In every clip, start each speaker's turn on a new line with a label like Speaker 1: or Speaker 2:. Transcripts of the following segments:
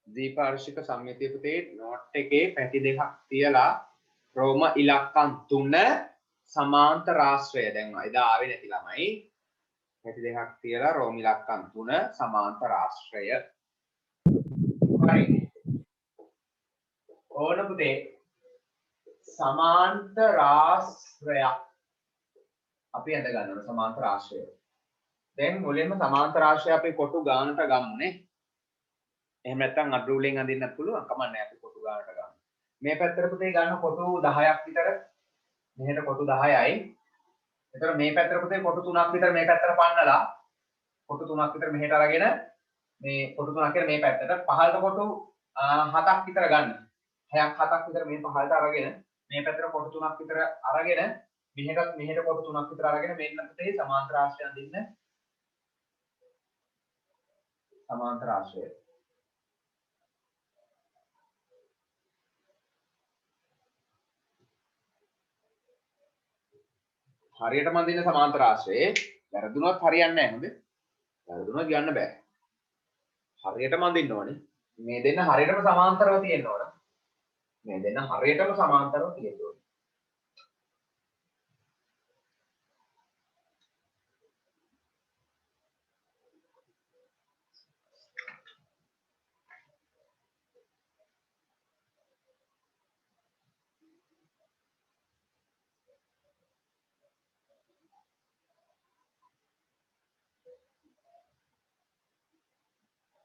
Speaker 1: දීපාර්ශ්වික සම්මිතිය පුතේ නෝට් එකේ පැති දෙකක් තියලා රෝම ඉලක්කම් 3 සමාන්තර ආශ්‍රය දැන් එදා ආවේ නැති ළමයි පැති දෙකක් තියලා රෝම ඉලක්කම් 3 සමාන්තර ආශ්‍රය හරි ඕන පුතේ සමාන්තර ආශ්‍රය අපි අඳ ගන්නවා සමාන්තර ආශ්‍රය දැන් මුලින්ම සමාන්තර ආශ්‍රය අපි කොටු ගානට ගමුනේ එහෙම නැත්නම් අඩුවලින් අඳින්නත් පුළුවන් කමන්නේ අපි කොටු ගානට ගමු මේ පැත්තට පුතේ ගන්න කොටු 10ක් විතර මෙහෙට කොටු 10යි එතකොට මේ පැත්තට පුතේ කොටු 3ක් විතර මේ පැත්තට පන්නලා කොටු 3ක් විතර මෙහෙට අරගෙන මේ කොටු 3ක් කියලා මේ පැත්තට පහළට කොටු 7ක් විතර ගන්න 6ක් 7ක් විතර මේ පහළට අරගෙන මේ පැත්තට කොටු 3ක් විතර අරගෙන මෙහෙට කොටු 3ක් විතර අරගෙන මෙන්න පුතේ සමාන්තර ආශ්‍රය අඳින්න සමාන්තර ආශ්‍රය හරියටම අඳින්න සමාන්තර ආශ්‍රයේ වැරදුනොත් හරියන්නේ නැහැ හොඳ වැරදුනොත් යන්න බෑ හරියටම අඳින්න ඕනේ මේ දෙන්න හරියටම සමාන්තරව තියෙන්න ඕන මේ දෙන්න හරියටම සමාන්තරව තියෙන්න ඕනේ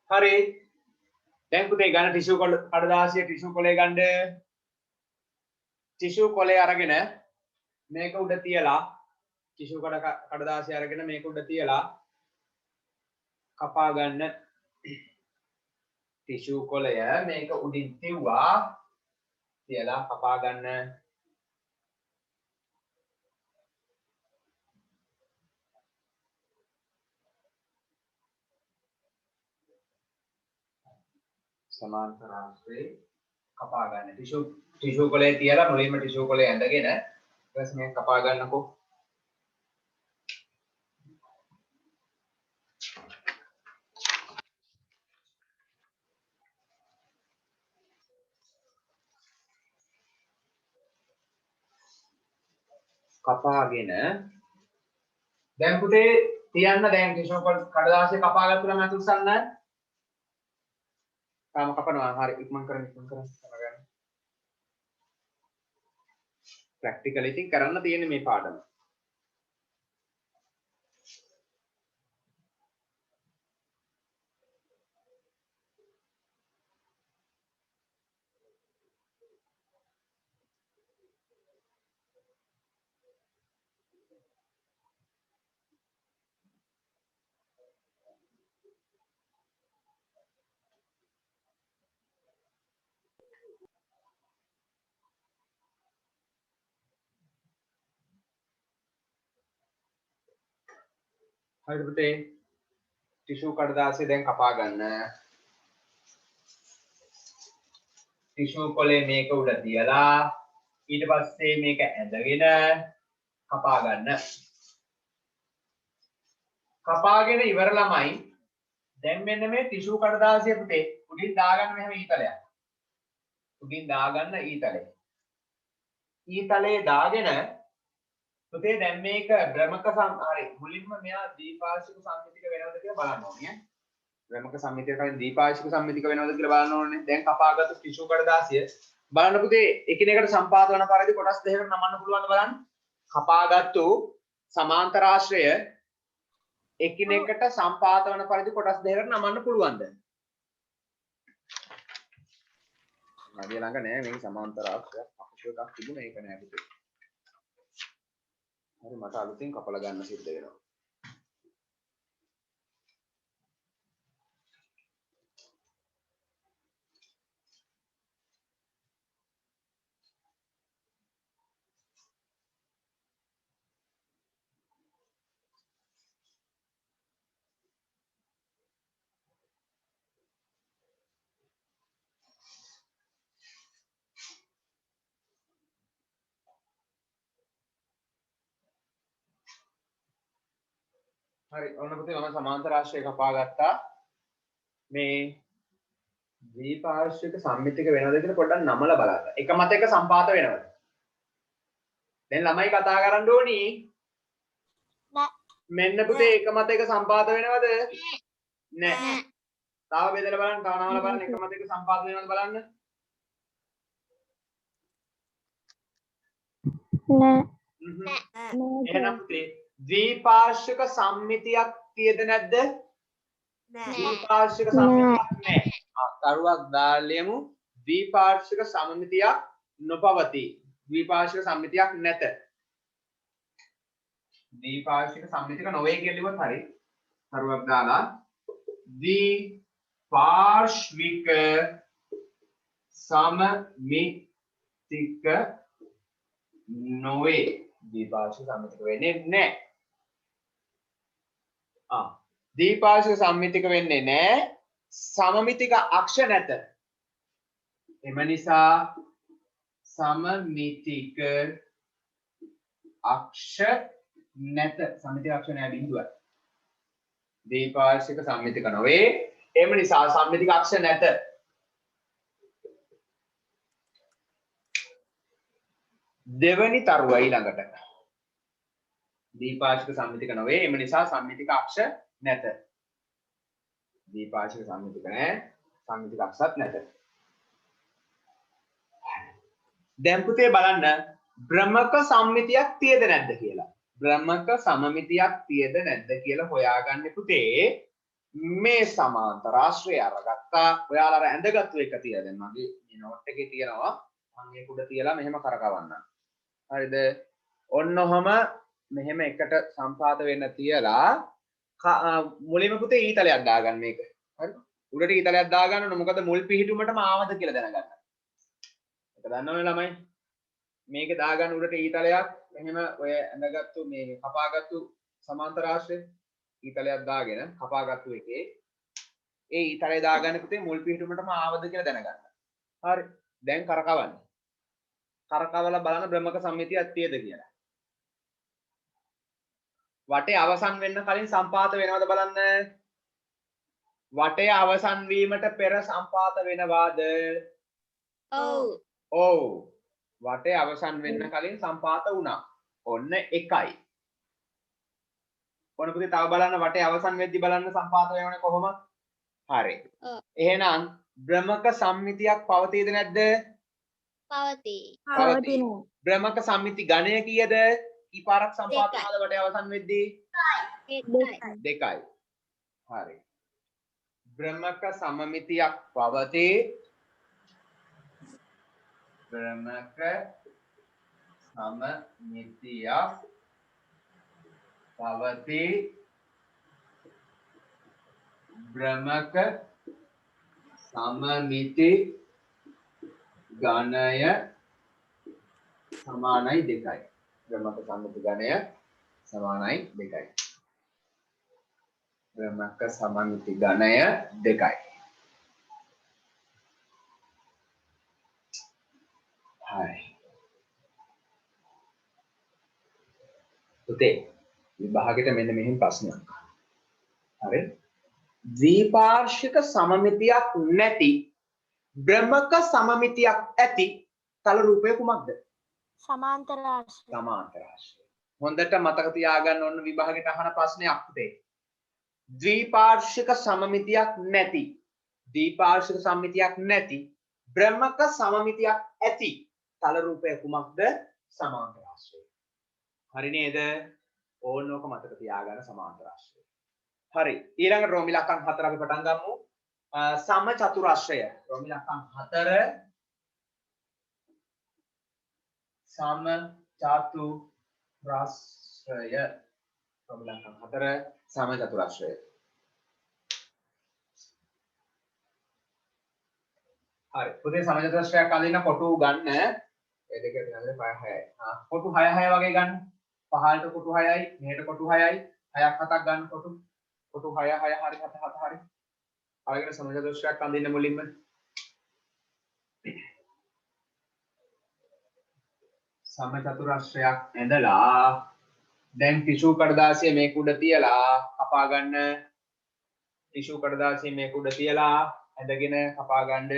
Speaker 1: හරි දැන් පුතේ ගන්න ටිෂු කඩදාසිය ටිෂු කොලේ ගන්න ටිෂු කොලේ අරගෙන මේක උඩ තියලා ටිෂු කඩදාසිය අරගෙන මේක උඩ තියලා කපා ගන්න ටිෂු කොලය මේක උඩින් තියුවා තියලා කපා ගන්න සමාන්තර ආශ්‍රේ කපා ගන්න ටිෂු කොලේ තියලා මුලින්ම ටිෂු කොලේ ඇඳගෙන ඊට පස්සේ මේක කපා ගන්නකො කපාගෙන දැන් පුතේ තියන්න දැන් ටිෂු කඩදාසිය කපා ගත්තා නම් අතුස්සන්න තාම කපනවා හරි ඉක්මන් කරන්න කරගන්න ප්‍රැක්ටිකල් ඉතින් කරන්න තියෙන්නේ මේ පාඩම හරිද පුතේ ටිෂු කඩදාසිය දැන් කපා ගන්න ටිෂු කොලේ මේක උඩ තියලා ඊට පස්සේ මේක ඇඳගෙන කපා ගන්න කපාගෙන ඉවර ළමයි දැන් මෙන්න මේ ටිෂු කඩදාසිය පුතේ උඩින් දාගන්න මෙහෙම ඊතලයක් උඩින් දාගන්න ඊතලේ දාගෙන පුතේ දැන් මේක බ්‍රමක හරි මුලින්ම මෙයා දීපාර්ශ්වික සම්මිතික වෙනවද කියලා බලන්න ඕනේ බ්‍රමක සම්මිතිය කලින් දීපාර්ශ්වික සම්මිතික වෙනවද කියලා බලන්න ඕනේ දැන් කපාගත්තු ටිෂු කඩදාසිය බලන්න පුතේ එකිනෙකට සම්පාත වන පරිදි කොටස් දෙකකට නමන්න පුළුවන්ද බලන්න කපාගත්තු සමාන්තර ආශ්‍රය එකිනෙකට සම්පාත වන පරිදි කොටස් දෙකකට නමන්න පුළුවන්ද මගේ ළඟ නෑ මේ සමාන්තර ආශ්‍රය අපිට එකක් තිබුණා ඒක නෑ පුතේ හරි මට අලුතින් කපලා ගන්න සිද්ධ වෙනවා හරි ඔන්න පුතේ මම සමාන්තර ආශ්‍රය කපා ගත්තා මේ ද්විපාර්ශ්වික සම්මිතික වෙනවද කියලා පොඩ්ඩක් නමලා බලන්න. එක මත එක සම්පාත වෙනවද? දැන් ළමයි කතා කරන්න ඕනි. මෙන්න පුතේ එක මත එක සම්පාත වෙනවද? නෑ. තව බෙදලා බලන්න, තව නමලා බලන්න එක මත එක සම්පාත වෙනවද බලන්න.
Speaker 2: නෑ.
Speaker 1: එහෙනම් පුතේ ද්විපාර්ශ්වික සම්මිතියක් තියද නැද්ද? ද්විපාර්ශ්වික සම්මිතියක් නැහැ. කරුවක් දාලෙමු. ද්විපාර්ශ්වික සම්මිතියක් නොපවතී. ද්විපාර්ශ්වික සම්මිතියක් නැත. ද්විපාර්ශ්වික සම්මිතික නොවේ කියලා ලිව්වොත් හරි. කරුවක් දාලා ද්විපාර්ශ්වික සම්මිතික නොවේ. ද්විපාර්ශ්වික සම්මිතික වෙන්නේ නැහැ. ද්විපාර්ශ්වික සම්මිතික වෙන්නේ නැහැ. සමමිතික අක්ෂ නැත. එම නිසා සමමිතික අක්ෂ නැත. සමමිතික අක්ෂ නැහැ බිඳුවයි. ද්විපාර්ශ්වික සම්මිතික නොවේ. එම නිසා සමමිතික අක්ෂ නැත. දෙවනි තරුව ඊළඟට. ද්විපාර්ශ්වික සම්මිතික නොවේ. එම නිසා සම්මිතික අක්ෂ නැත. ද්විපාර්ශ්වික සම්මිතික නැහැ. සම්මිතික අක්ෂත් නැත. දැන් පුතේ බලන්න බ්‍රහ්මක සම්මිතියක් තියද නැද්ද කියලා. බ්‍රහ්මක සමමිතියක් තියද නැද්ද කියලා හොයාගන්න පුතේ මේ සමාන්තර ආශ්‍රය අරගත්තා. ඔයාලා අර ඇඳගත්තු එක තියලා දැන් මගේ මේ නෝට් එකේ තියෙනවා. මම ඒක උඩ තියලා මෙහෙම කරකවන්නම්. හරිද? ඔන්න ඔහම මෙහෙම එකට සම්පාත වෙන්න තියලා මුලින්ම පුතේ ඊතලයක් දාගන්න මේක. හරිද? උඩට ඊතලයක් දාගන්න ඕන මොකද මුල් පිහිටුමටම ආවද කියලා දැනගන්න. ඒක දන්නවනේ ළමයි. මේක දාගන්න උඩට ඊතලයක් මෙහෙම ඔය ඇඳගත්තු මේ කපාගත්තු සමාන්තර ආශ්‍රය ඊතලයක් දාගෙන කපාගත්තු එකේ ඒ ඊතලය දාගන්න පුතේ මුල් පිහිටුමටම ආවද කියලා දැනගන්න. හරි. දැන් කරකවන්න. කරකවලා බලන්න බ්‍රහ්මක සම්මිතියක් තියද කියලා. වටේ අවසන් වෙන්න කලින් සම්පාත වෙනවද බලන්න. වටේ අවසන් වීමට පෙර සම්පාත වෙනවාද?
Speaker 2: ඔව්.
Speaker 1: ඔව්. වටේ අවසන් වෙන්න කලින් සම්පාත වුණා. ඔන්න 1යි. ඔන්න පුතේ තව බලන්න වටේ අවසන් වෙද්දි බලන්න සම්පාත වෙනවනේ කොහොමද? හරි. එහෙනම් බ්‍රහ්මක සම්මිතියක් පවතීද නැද්ද?
Speaker 2: පවතී.
Speaker 1: බ්‍රහ්මක සම්මිති ගණය කීයද? කීපාරක් සම්පාත වුණාද වටේ අවසන් වෙද්දී? 2යි. හරි. බ්‍රහ්මක සමමිතියක් පවතී. බ්‍රහ්මක සමමිතියක් පවතී. බ්‍රහ්මක සමමිති ගණය සමානයි 2යි. බ්‍රහ්මක සමමිති ගණය සමානයි 2යි. බ්‍රහ්මක සමමිති ගණය 2යි. හරි. පුතේ විභාගෙට මෙන්න මෙහෙම ප්‍රශ්නයක්. හරි. ද්විපාර්ශ්වික සමමිතියක් නැති බ්‍රහ්මක සමමිතියක් ඇති තල රූපය කුමක්ද?
Speaker 2: සමාන්තර ආශ්‍රය.
Speaker 1: සමාන්තර ආශ්‍රය. හොඳට මතක තියාගන්න ඕන විභාගෙට අහන ප්‍රශ්නයක් පුතේ. ද්විපාර්ශ්වික සමමිතියක් නැති ද්විපාර්ශ්වික සමමිතියක් නැති බ්‍රහ්මක සමමිතියක් ඇති තල රූපය කුමක්ද? සමාන්තර ආශ්‍රය. හරි නේද? ඕනෝක මතක තියාගන්න සමාන්තර ආශ්‍රය. හරි. ඊළඟට රෝමි ලක්ෂණ 4 අපි පටන් ගමු. සම චතුරාශ්‍රය. රෝමි ලක්ෂණ 4 සම චතුරාශ්‍රය. රෝමි ලක්ෂණ 4 සම චතුරාශ්‍රය. හරි. පුතේ සම චතුරාශ්‍රයක් අඳින්න කොටු ගන්න. ඒ දෙක විතරද 5 6යි. කොටු 6 6 වගේ ගන්න. පහළට කොටු 6යි, මෙහෙට කොටු 6යි. 6ක් 7ක් ගන්න කොටු. කොටු 6 6 හරි 7 7 හරි. අරගෙන සම චතුරාශ්‍රයක් අඳින්න මුලින්ම. සම චතුරාශ්‍රයක් ඇඳලා දැන් ටිෂු කඩදාසිය මේක උඩ තියලා කපා ගන්න. ටිෂු කඩදාසිය මේක උඩ තියලා ඇඳගෙන කපා ගන්න.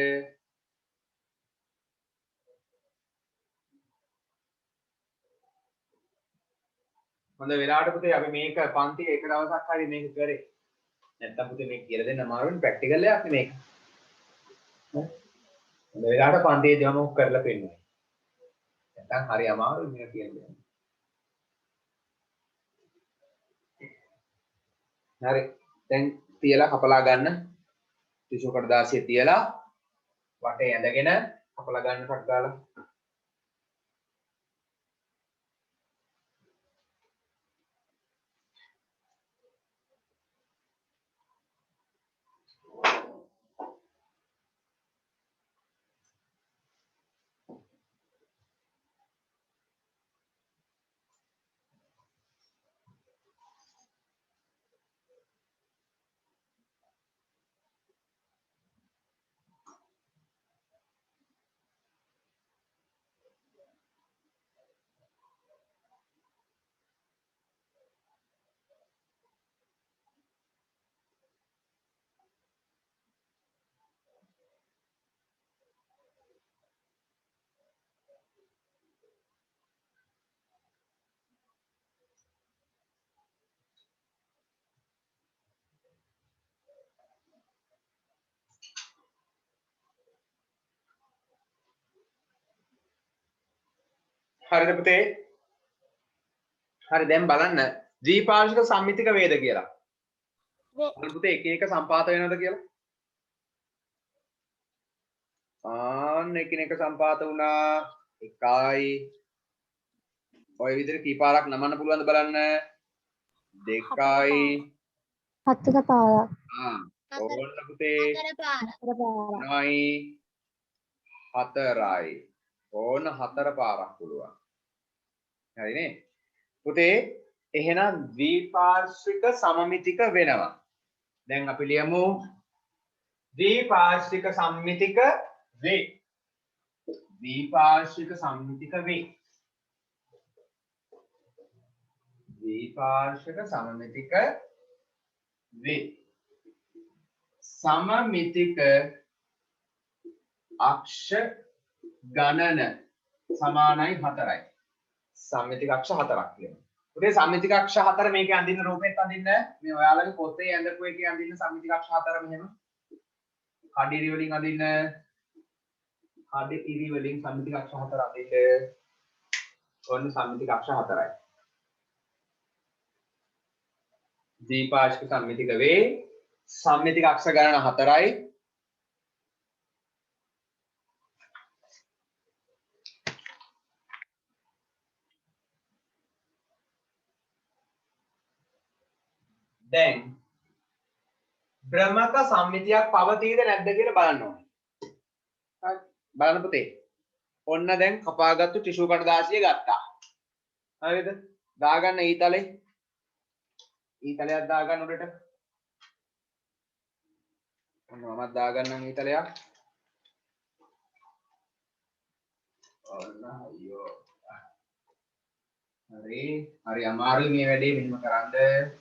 Speaker 1: හොඳ වෙලාවට පුතේ අපි මේක පන්තියේ එක දවසක් හරි මේක කරේ. නැත්තම් පුතේ මේක කියලා දෙන්න අමාරුයි ප්‍රැක්ටිකල් එකක් නේ මේක. හොඳ වෙලාවට පන්තියේ දමු කරලා පෙන්නනවා. නැත්තම් හරි අමාරුයි මේක කියන්නේ. හරි. දැන් තියලා කපලා ගන්න. ටිෂු කඩදාසිය තියලා වටේ ඇඳගෙන කපලා ගන්න ටක් ගාලා. හරිද පුතේ? හරි දැන් බලන්න ද්විපාර්ශ්වික සම්මිතික වේද කියලා. බලන්න පුතේ එක සම්පාත වෙනවද කියලා? ආන්න එකිනෙක සම්පාත වුණා. එකයි. ඔය විදිහට කීපාරක් නමන්න පුළුවන්ද බලන්න? දෙකයි.
Speaker 2: හතර පාරක්.
Speaker 1: ඕන්න පුතේ. නයි. හතරයි. ඕන හතර පාරක් පුළුවන්. හරිනේ? පුතේ එහෙනම් ද්විපාර්ශ්වික සමමිතික වෙනවා. දැන් අපි ලියමු ද්විපාර්ශ්වික සම්මිතික වේ. ද්විපාර්ශ්වික සම්මිතික වේ. ද්විපාර්ශ්වික සමමිතික වේ. සමමිතික අක්ෂ ගණන සමානයි 4යි. සම්මිතික අක්ෂ 4ක් කියනවා. පුතේ සම්මිතික අක්ෂ 4 මේකේ අඳින්න රූපෙත් අඳින්න මේ ඔයාලගේ පොතේ ඇඳපු එකේ අඳින්න සම්මිතික අක්ෂ 4 මෙහෙම. කඩිරි වලින් අඳින්න. කඩිරි වලින් සම්මිතික අක්ෂ 4 අඳින්න. ඔන්න සම්මිතික අක්ෂ 4යි. ද්විපාර්ශ්වික සම්මිතික වේ. සම්මිතික අක්ෂ ගණන 4යි. දැන් බ්‍රහ්මක සම්මිතියක් පවතීද නැද්ද කියලා බලන්න ඕනේ. හරි. බලන්න පුතේ. ඔන්න දැන් කපාගත්තු ටිෂු කඩදාසිය ගත්තා. හරිද? දාගන්න ඊතලේ. ඊතලයක් දාගන්න උඩට. ඔන්න මමත් දාගන්නම් ඊතලයක්. ඔන්න අයියෝ. හරි. හරි අමාරුයි මේ වැඩේ මෙහෙම කරන්න.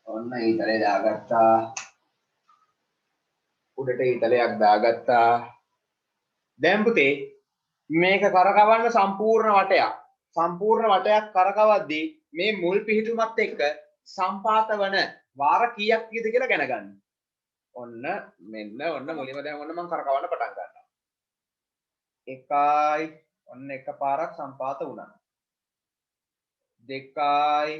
Speaker 1: ඔන්න ඊතලේ දාගත්තා. උඩට ඊතලයක් දාගත්තා. දැන් පුතේ මේක කරකවන්න සම්පූර්ණ වටයක්. සම්පූර්ණ වටයක් කරකවද්දී මේ මුල් පිහිටුමත් එක්ක සම්පාත වන වාර කීයක් කීයද කියලා දැනගන්න. ඔන්න මෙන්න ඔන්න මුලින්ම දැන් ඔන්න මම කරකවන්න පටන් ගන්නවා. එකයි ඔන්න එකපාරක් සම්පාත වුණා. දෙකයි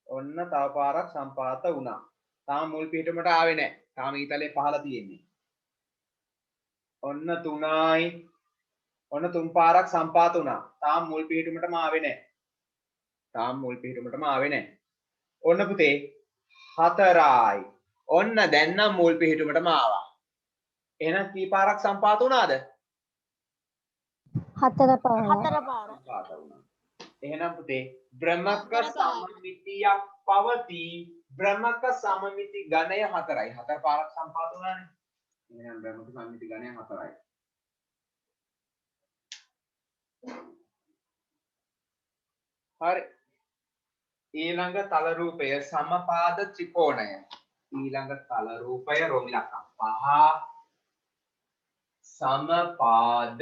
Speaker 1: ඔන්න තව පාරක් සම්පාත වුණා. තාම මුල් පිහිටුමට ආවේ නැහැ. තාම ඊතලේ පහළ තියෙන්නේ. ඔන්න 3යි ඔන්න 3 පාරක් සම්පාත වුණා. තාම මුල් පිහිටුමටම ආවේ නැහැ. තාම මුල් පිහිටුමටම ආවේ නැහැ. ඔන්න පුතේ 4යි. ඔන්න දැන් නම් මුල් පිහිටුමටම ආවා. එහෙනම් කී පාරක් සම්පාත වුණාද?
Speaker 2: 4 පාරක්.
Speaker 1: එහෙනම් පුතේ බ්‍රහ්මක සමමිතියක් පවතී. බ්‍රහ්මක සමමිති ගණය 4යි. 4 පාරක් සම්පාත වුණානේ. එහෙනම් බ්‍රහ්මක සමමිති ගණය 4යි. හරි. ඊළඟ තල රූපය සමපාද ත්‍රිකෝණය. ඊළඟ තල රූපය රෝමි ලක්ෂණ 5 සමපාද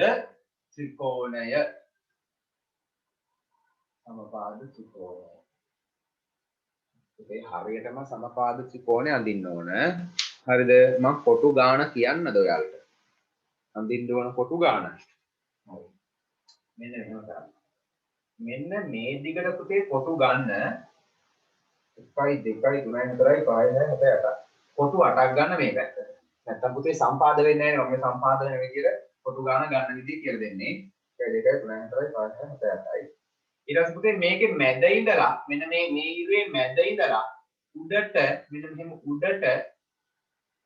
Speaker 1: ත්‍රිකෝණය ඒ හරියටම සමපාද ත්‍රිකෝණය අඳින්න ඕන. හරිද? මම කොටු ගාන කියන්නද ඔයාලට? අඳින්න ඕන කොටු ගාන. හරි. මෙන්න මෙහෙම කරන්න. මෙන්න මේ දිගට පුතේ කොටු ගන්න 1 2 3 4 5 6 7 8. කොටු 8ක් ගන්න මේ පැත්තට. නැත්තම් පුතේ සම්පාද වෙන්නේ නැහැ නේ. මම සම්පාද වෙන විදියට කොටු ගාන ගන්න විදිය කියලා දෙන්නේ. 1 2 3 4 5 6 7 8යි. ඊට පස්සේ පුතේ මේකේ මැද ඉඳලා මෙන්න මේ ඉරුවේ මැද ඉඳලා උඩට මෙන්න මෙහෙම උඩට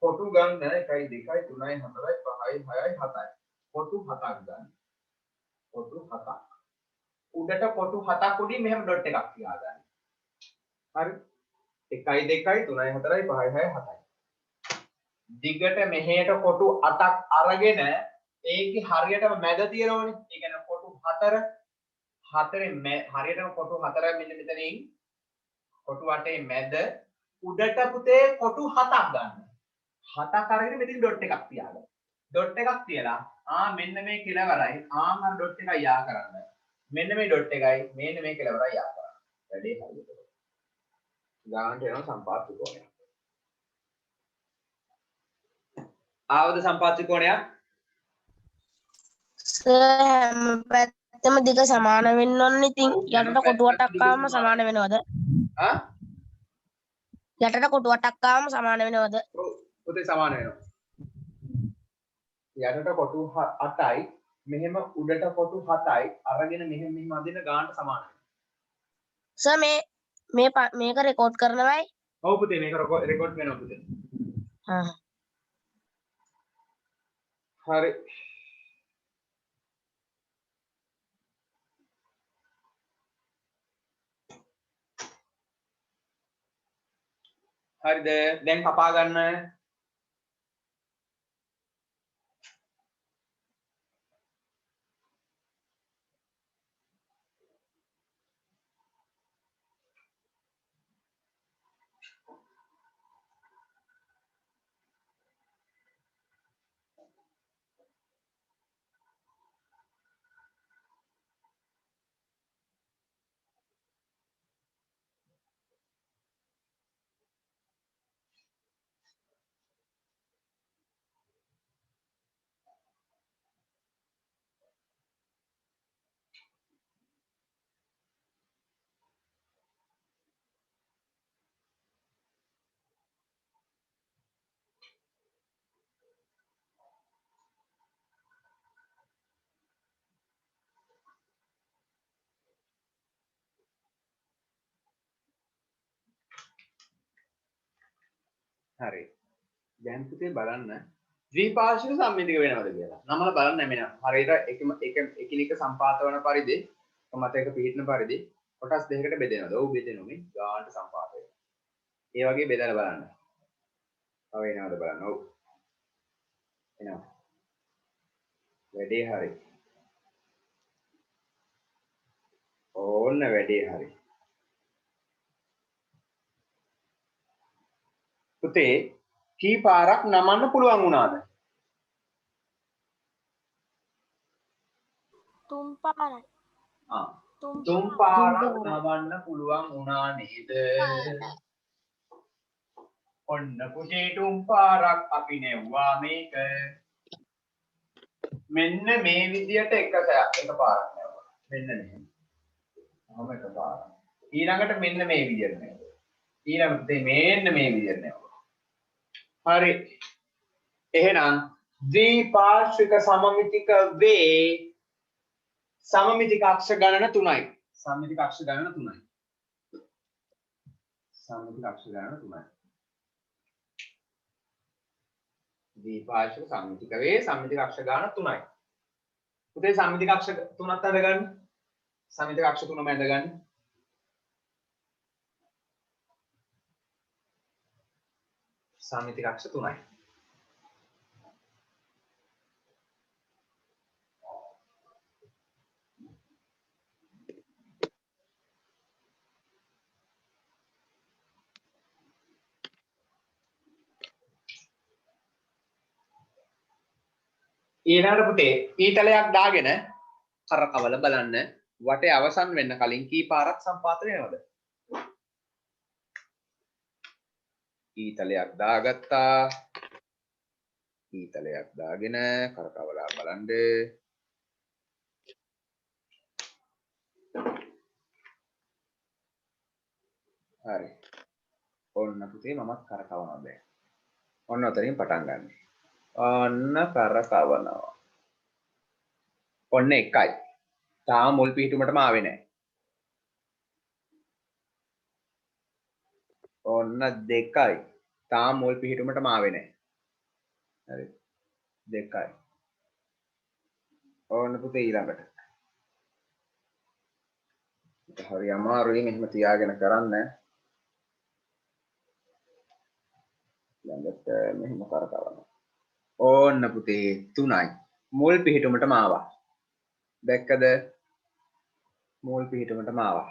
Speaker 1: කොටු ගන්න 1 2 3 4 5 6යි 7යි. කොටු 7ක් ගන්න. කොටු 7ක්. උඩට කොටු 7ක් උඩින් මෙහෙම ඩොට් එකක් තියාගන්න. හරි? 1 2 3 4 5 6 7යි. දිගට මෙහෙට කොටු 8ක් අරගෙන ඒකේ හරියටම මැද තියෙනවනේ. ඒ කියන්නේ කොටු 4 හතරේ හරියටම කොටු 4යි මෙන්න මෙතනින් කොටු 8ේ මැද උඩට පුතේ කොටු 7ක් ගන්න. 7ක් අරගෙන මෙතන ඩොට් එකක් තියාගන්න. ඩොට් එකක් තියලා මෙන්න මේ කෙලවරයි අර ඩොට් එකයි යා කරන්න. මෙන්න මේ ඩොට් එකයි මෙන්න මේ කෙලවරයි යා කරන්න. වැඩේ හරියට. ගානට යනවා සම්පාද ත්‍රිකෝණයක්. ආවද සම්පාද ත්‍රිකෝණයක්?
Speaker 3: හැම පැත්තම දිග සමාන වෙන්න ඕනේ. ඉතින් යටට කොටු 8ක් ආවම සමාන වෙනවද? යටට කොටු 8ක් ආවම සමාන වෙනවද?
Speaker 1: ඔව් පුතේ සමාන වෙනවා. යටට කොටු 8යි මෙහෙම උඩට කොටු 7යි අරගෙන මෙහෙම අදින ගානට සමාන වෙනවා.
Speaker 3: සර් මේක රෙකෝඩ් කරනවයි?
Speaker 1: ඔව් පුතේ මේක රෙකෝඩ් වෙනවා පුතේ. හරි. හරිද? දැන් කපා ගන්න. හරි. දැන් පුතේ බලන්න ද්විපාර්ශ්වික සම්මිතික වෙනවද කියලා. නමල බලන්න මෙන්න. හරියට එකිනෙක සම්පාත වන පරිදි මතයක පිහිටන පරිදි කොටස් දෙකකට බෙදෙනවද? ඔව් බෙදෙනවා මේ ගානට සම්පාත වෙනවා. ඒ වගේ බෙදලා බලන්න. තව එනවද බලන්න. ඔව්. එනවා. වැඩේ හරි. ඕන්න වැඩේ හරි. පුතේ කී පාරක් නමන්න පුළුවන් වුණාද?
Speaker 2: 3 පාරයි.
Speaker 1: තුන් පාරක් නමන්න පුළුවන් වුණා නේද? ඔන්න පුතේ තුන් පාරක් අපි නෙව්වා මේක. මෙන්න මේ විදියට එක පාරක් නෙව්වා. මෙන්න මෙහෙම. එක පාරක්. ඊළඟට මෙන්න මේ විදියට නෙව්වා. ඊළඟට මෙන්න මේ විදියට නෙව්වා. හරි. එහෙනම් ද්විපාර්ශ්වික සමමිතික වේ සමමිතික අක්ෂ ගණන 3යි. සමමිතික අක්ෂ ගණන 3යි. සමමිතික අක්ෂ ගණන 3යි. ද්විපාර්ශ්වික සමමිතික වේ සමමිතික අක්ෂ ගණන 3යි. පුතේ සමමිතික අක්ෂ 3ක් අඳගන්න. සමමිතික අක්ෂ 3ම අඳගන්න. සමමිතික අක්ෂ 3යි. ඊළඟට පුතේ ඊතලයක් දාගෙන කරකවල බලන්න වටේ අවසන් වෙන්න කලින් කී පාරක් සම්පාත වෙනවද? ඊතලයක් දාගත්තා. ඊතලයක් දාගෙන කරකවලා බලන්න. හරි. ඔන්න පුතේ මමත් කරකවනවා දැන්. ඔන්න ඔතනින් පටන් ගන්න. ඔන්න කරකවනවා. ඔන්න එකයි. තාම මුල් පිහිටුමටම ආවේ නැහැ. ඔන්න දෙකයි. තාම මුල් පිහිටුමටම ආවේ නැහැ. හරි. දෙකයි. ඕන්න පුතේ ඊළඟට. හරි අමාරුයි මෙහෙම තියාගෙන කරන්න. ළඟට මෙහෙම කරකවන්න. ඕන්න පුතේ 3යි. මුල් පිහිටුමටම ආවා. දැක්කද? මුල් පිහිටුමටම ආවා.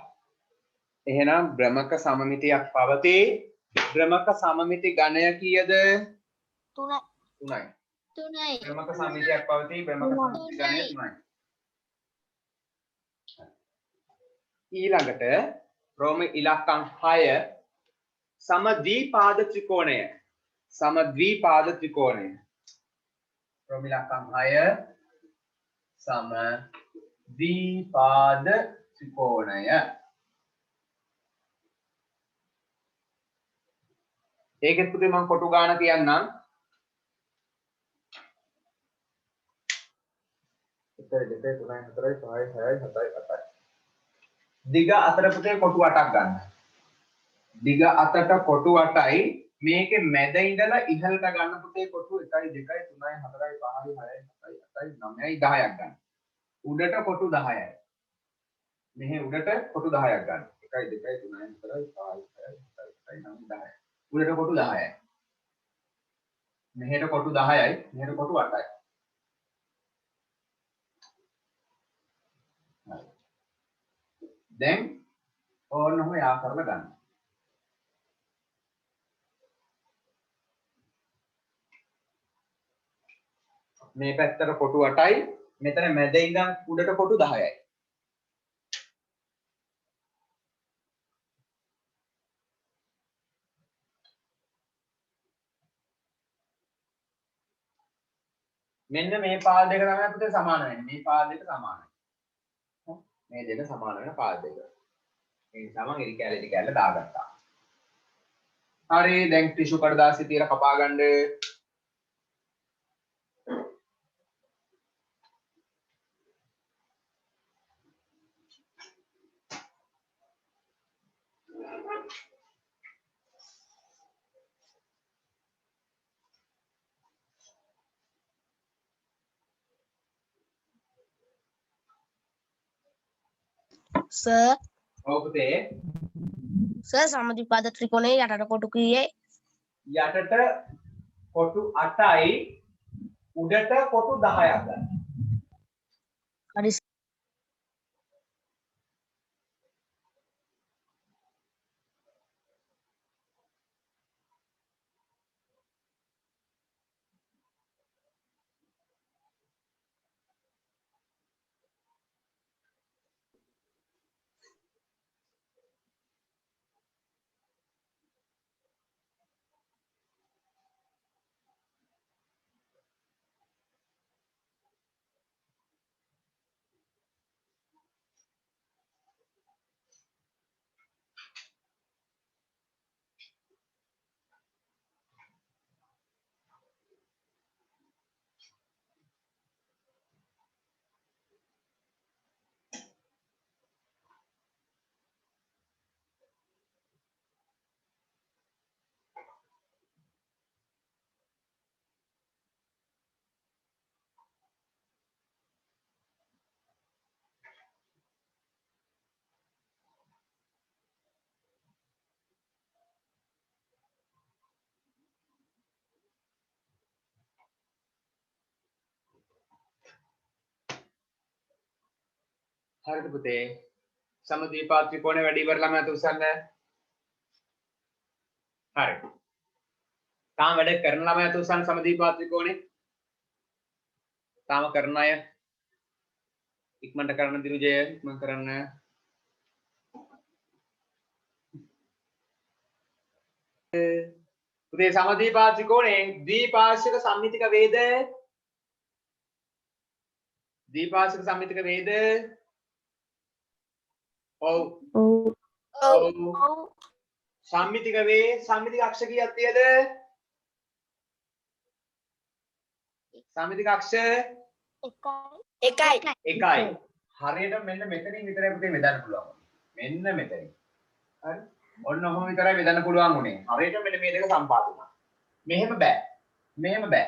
Speaker 1: එහෙනම් භ්‍රමක සමමිතියක් පවතී. භ්‍රමක සමමිති ඝණය කීයද?
Speaker 2: 3යි.
Speaker 1: 3යි.
Speaker 2: 3යි.
Speaker 1: භ්‍රමක සමමිතියක් පවතී. භ්‍රමක සමමිති ඝණය 3යි. ඊළඟට රෝම ඉලක්කම් 6 සමද්විපාද ත්‍රිකෝණය. සමද්විපාද ත්‍රිකෝණය. රෝම ඉලක්කම් 6 සමද්විපාද ත්‍රිකෝණය. ඒකෙත් පුතේ මම කොටු ගාන කියන්නම්. 1 2 3 4 5 6 7 8යි. දිග අතර පුතේ කොටු 8ක් ගන්න. දිග අතට කොටු 8යි. මේකේ මැද ඉඳලා ඉහළට ගන්න පුතේ කොටු 1 2 3 4 5 6 7 8 9යි 10ක් ගන්න. උඩට කොටු 10යි. මෙහි උඩට කොටු 10ක් ගන්න. 1 2 3 4 5 6 7 8 9 10යි. උඩට කොටු 10යි. මෙහෙට කොටු 10යි. මෙහෙට කොටු 8යි. දැන් ඕන්න ඔහොම යා කරලා ගන්න. මේ පැත්තට කොටු 8යි. මෙතන මැද ඉඳන් උඩට කොටු 10යි. මෙන්න මේ පාද දෙක තමයි අපිට සමාන වෙන්නේ. මේ පාද දෙක සමානයි. මේ දෙක සමාන වෙන පාද දෙක. ඒ නිසා මම ඉරි කැලේ දාගත්තා. හරි දැන් ටිෂු කඩදාසි තියලා කපා ගන්න.
Speaker 3: සර්
Speaker 1: ඔව් පුතේ
Speaker 3: සර් සමද්විපාද ත්‍රිකෝණයේ යටට කොටු කීයේ?
Speaker 1: යටට කොටු 8යි උඩට කොටු 10ක් ගන්න.
Speaker 3: හරි
Speaker 1: හරිද පුතේ? සමද්විපාද ත්‍රිකෝණය වැඩි ඉවර ළමයාට උස්සන්න. හරි. තාම වැඩ කරන ළමයාට උස්සන්න සමද්විපාද ත්‍රිකෝණය. තාම කරන අය ඉක්මනට කරන්න දිනුජය ඉක්මන කරන්න. පුතේ සමද්විපාර්ශ්ව ත්‍රිකෝණයේ ද්විපාර්ශ්වික සම්මිතික වේද ද්විපාර්ශ්වික සම්මිතික වේද ඔව් සම්මිතික වේ සම්මිතික අක්ෂ කීයක් තියද සම්මිතික අක්ෂ එකයි හරියට මෙන්න මෙතනින් විතරයි පුතේ බෙදන්න පුළුවන් මෙන්න මෙතනින් හරි ඔන්න ඔහොම විතරයි බෙදන්න පුළුවන් උනේ හරියට මෙන්න මේ දෙක සම්පාත වුණා මෙහෙම බෑ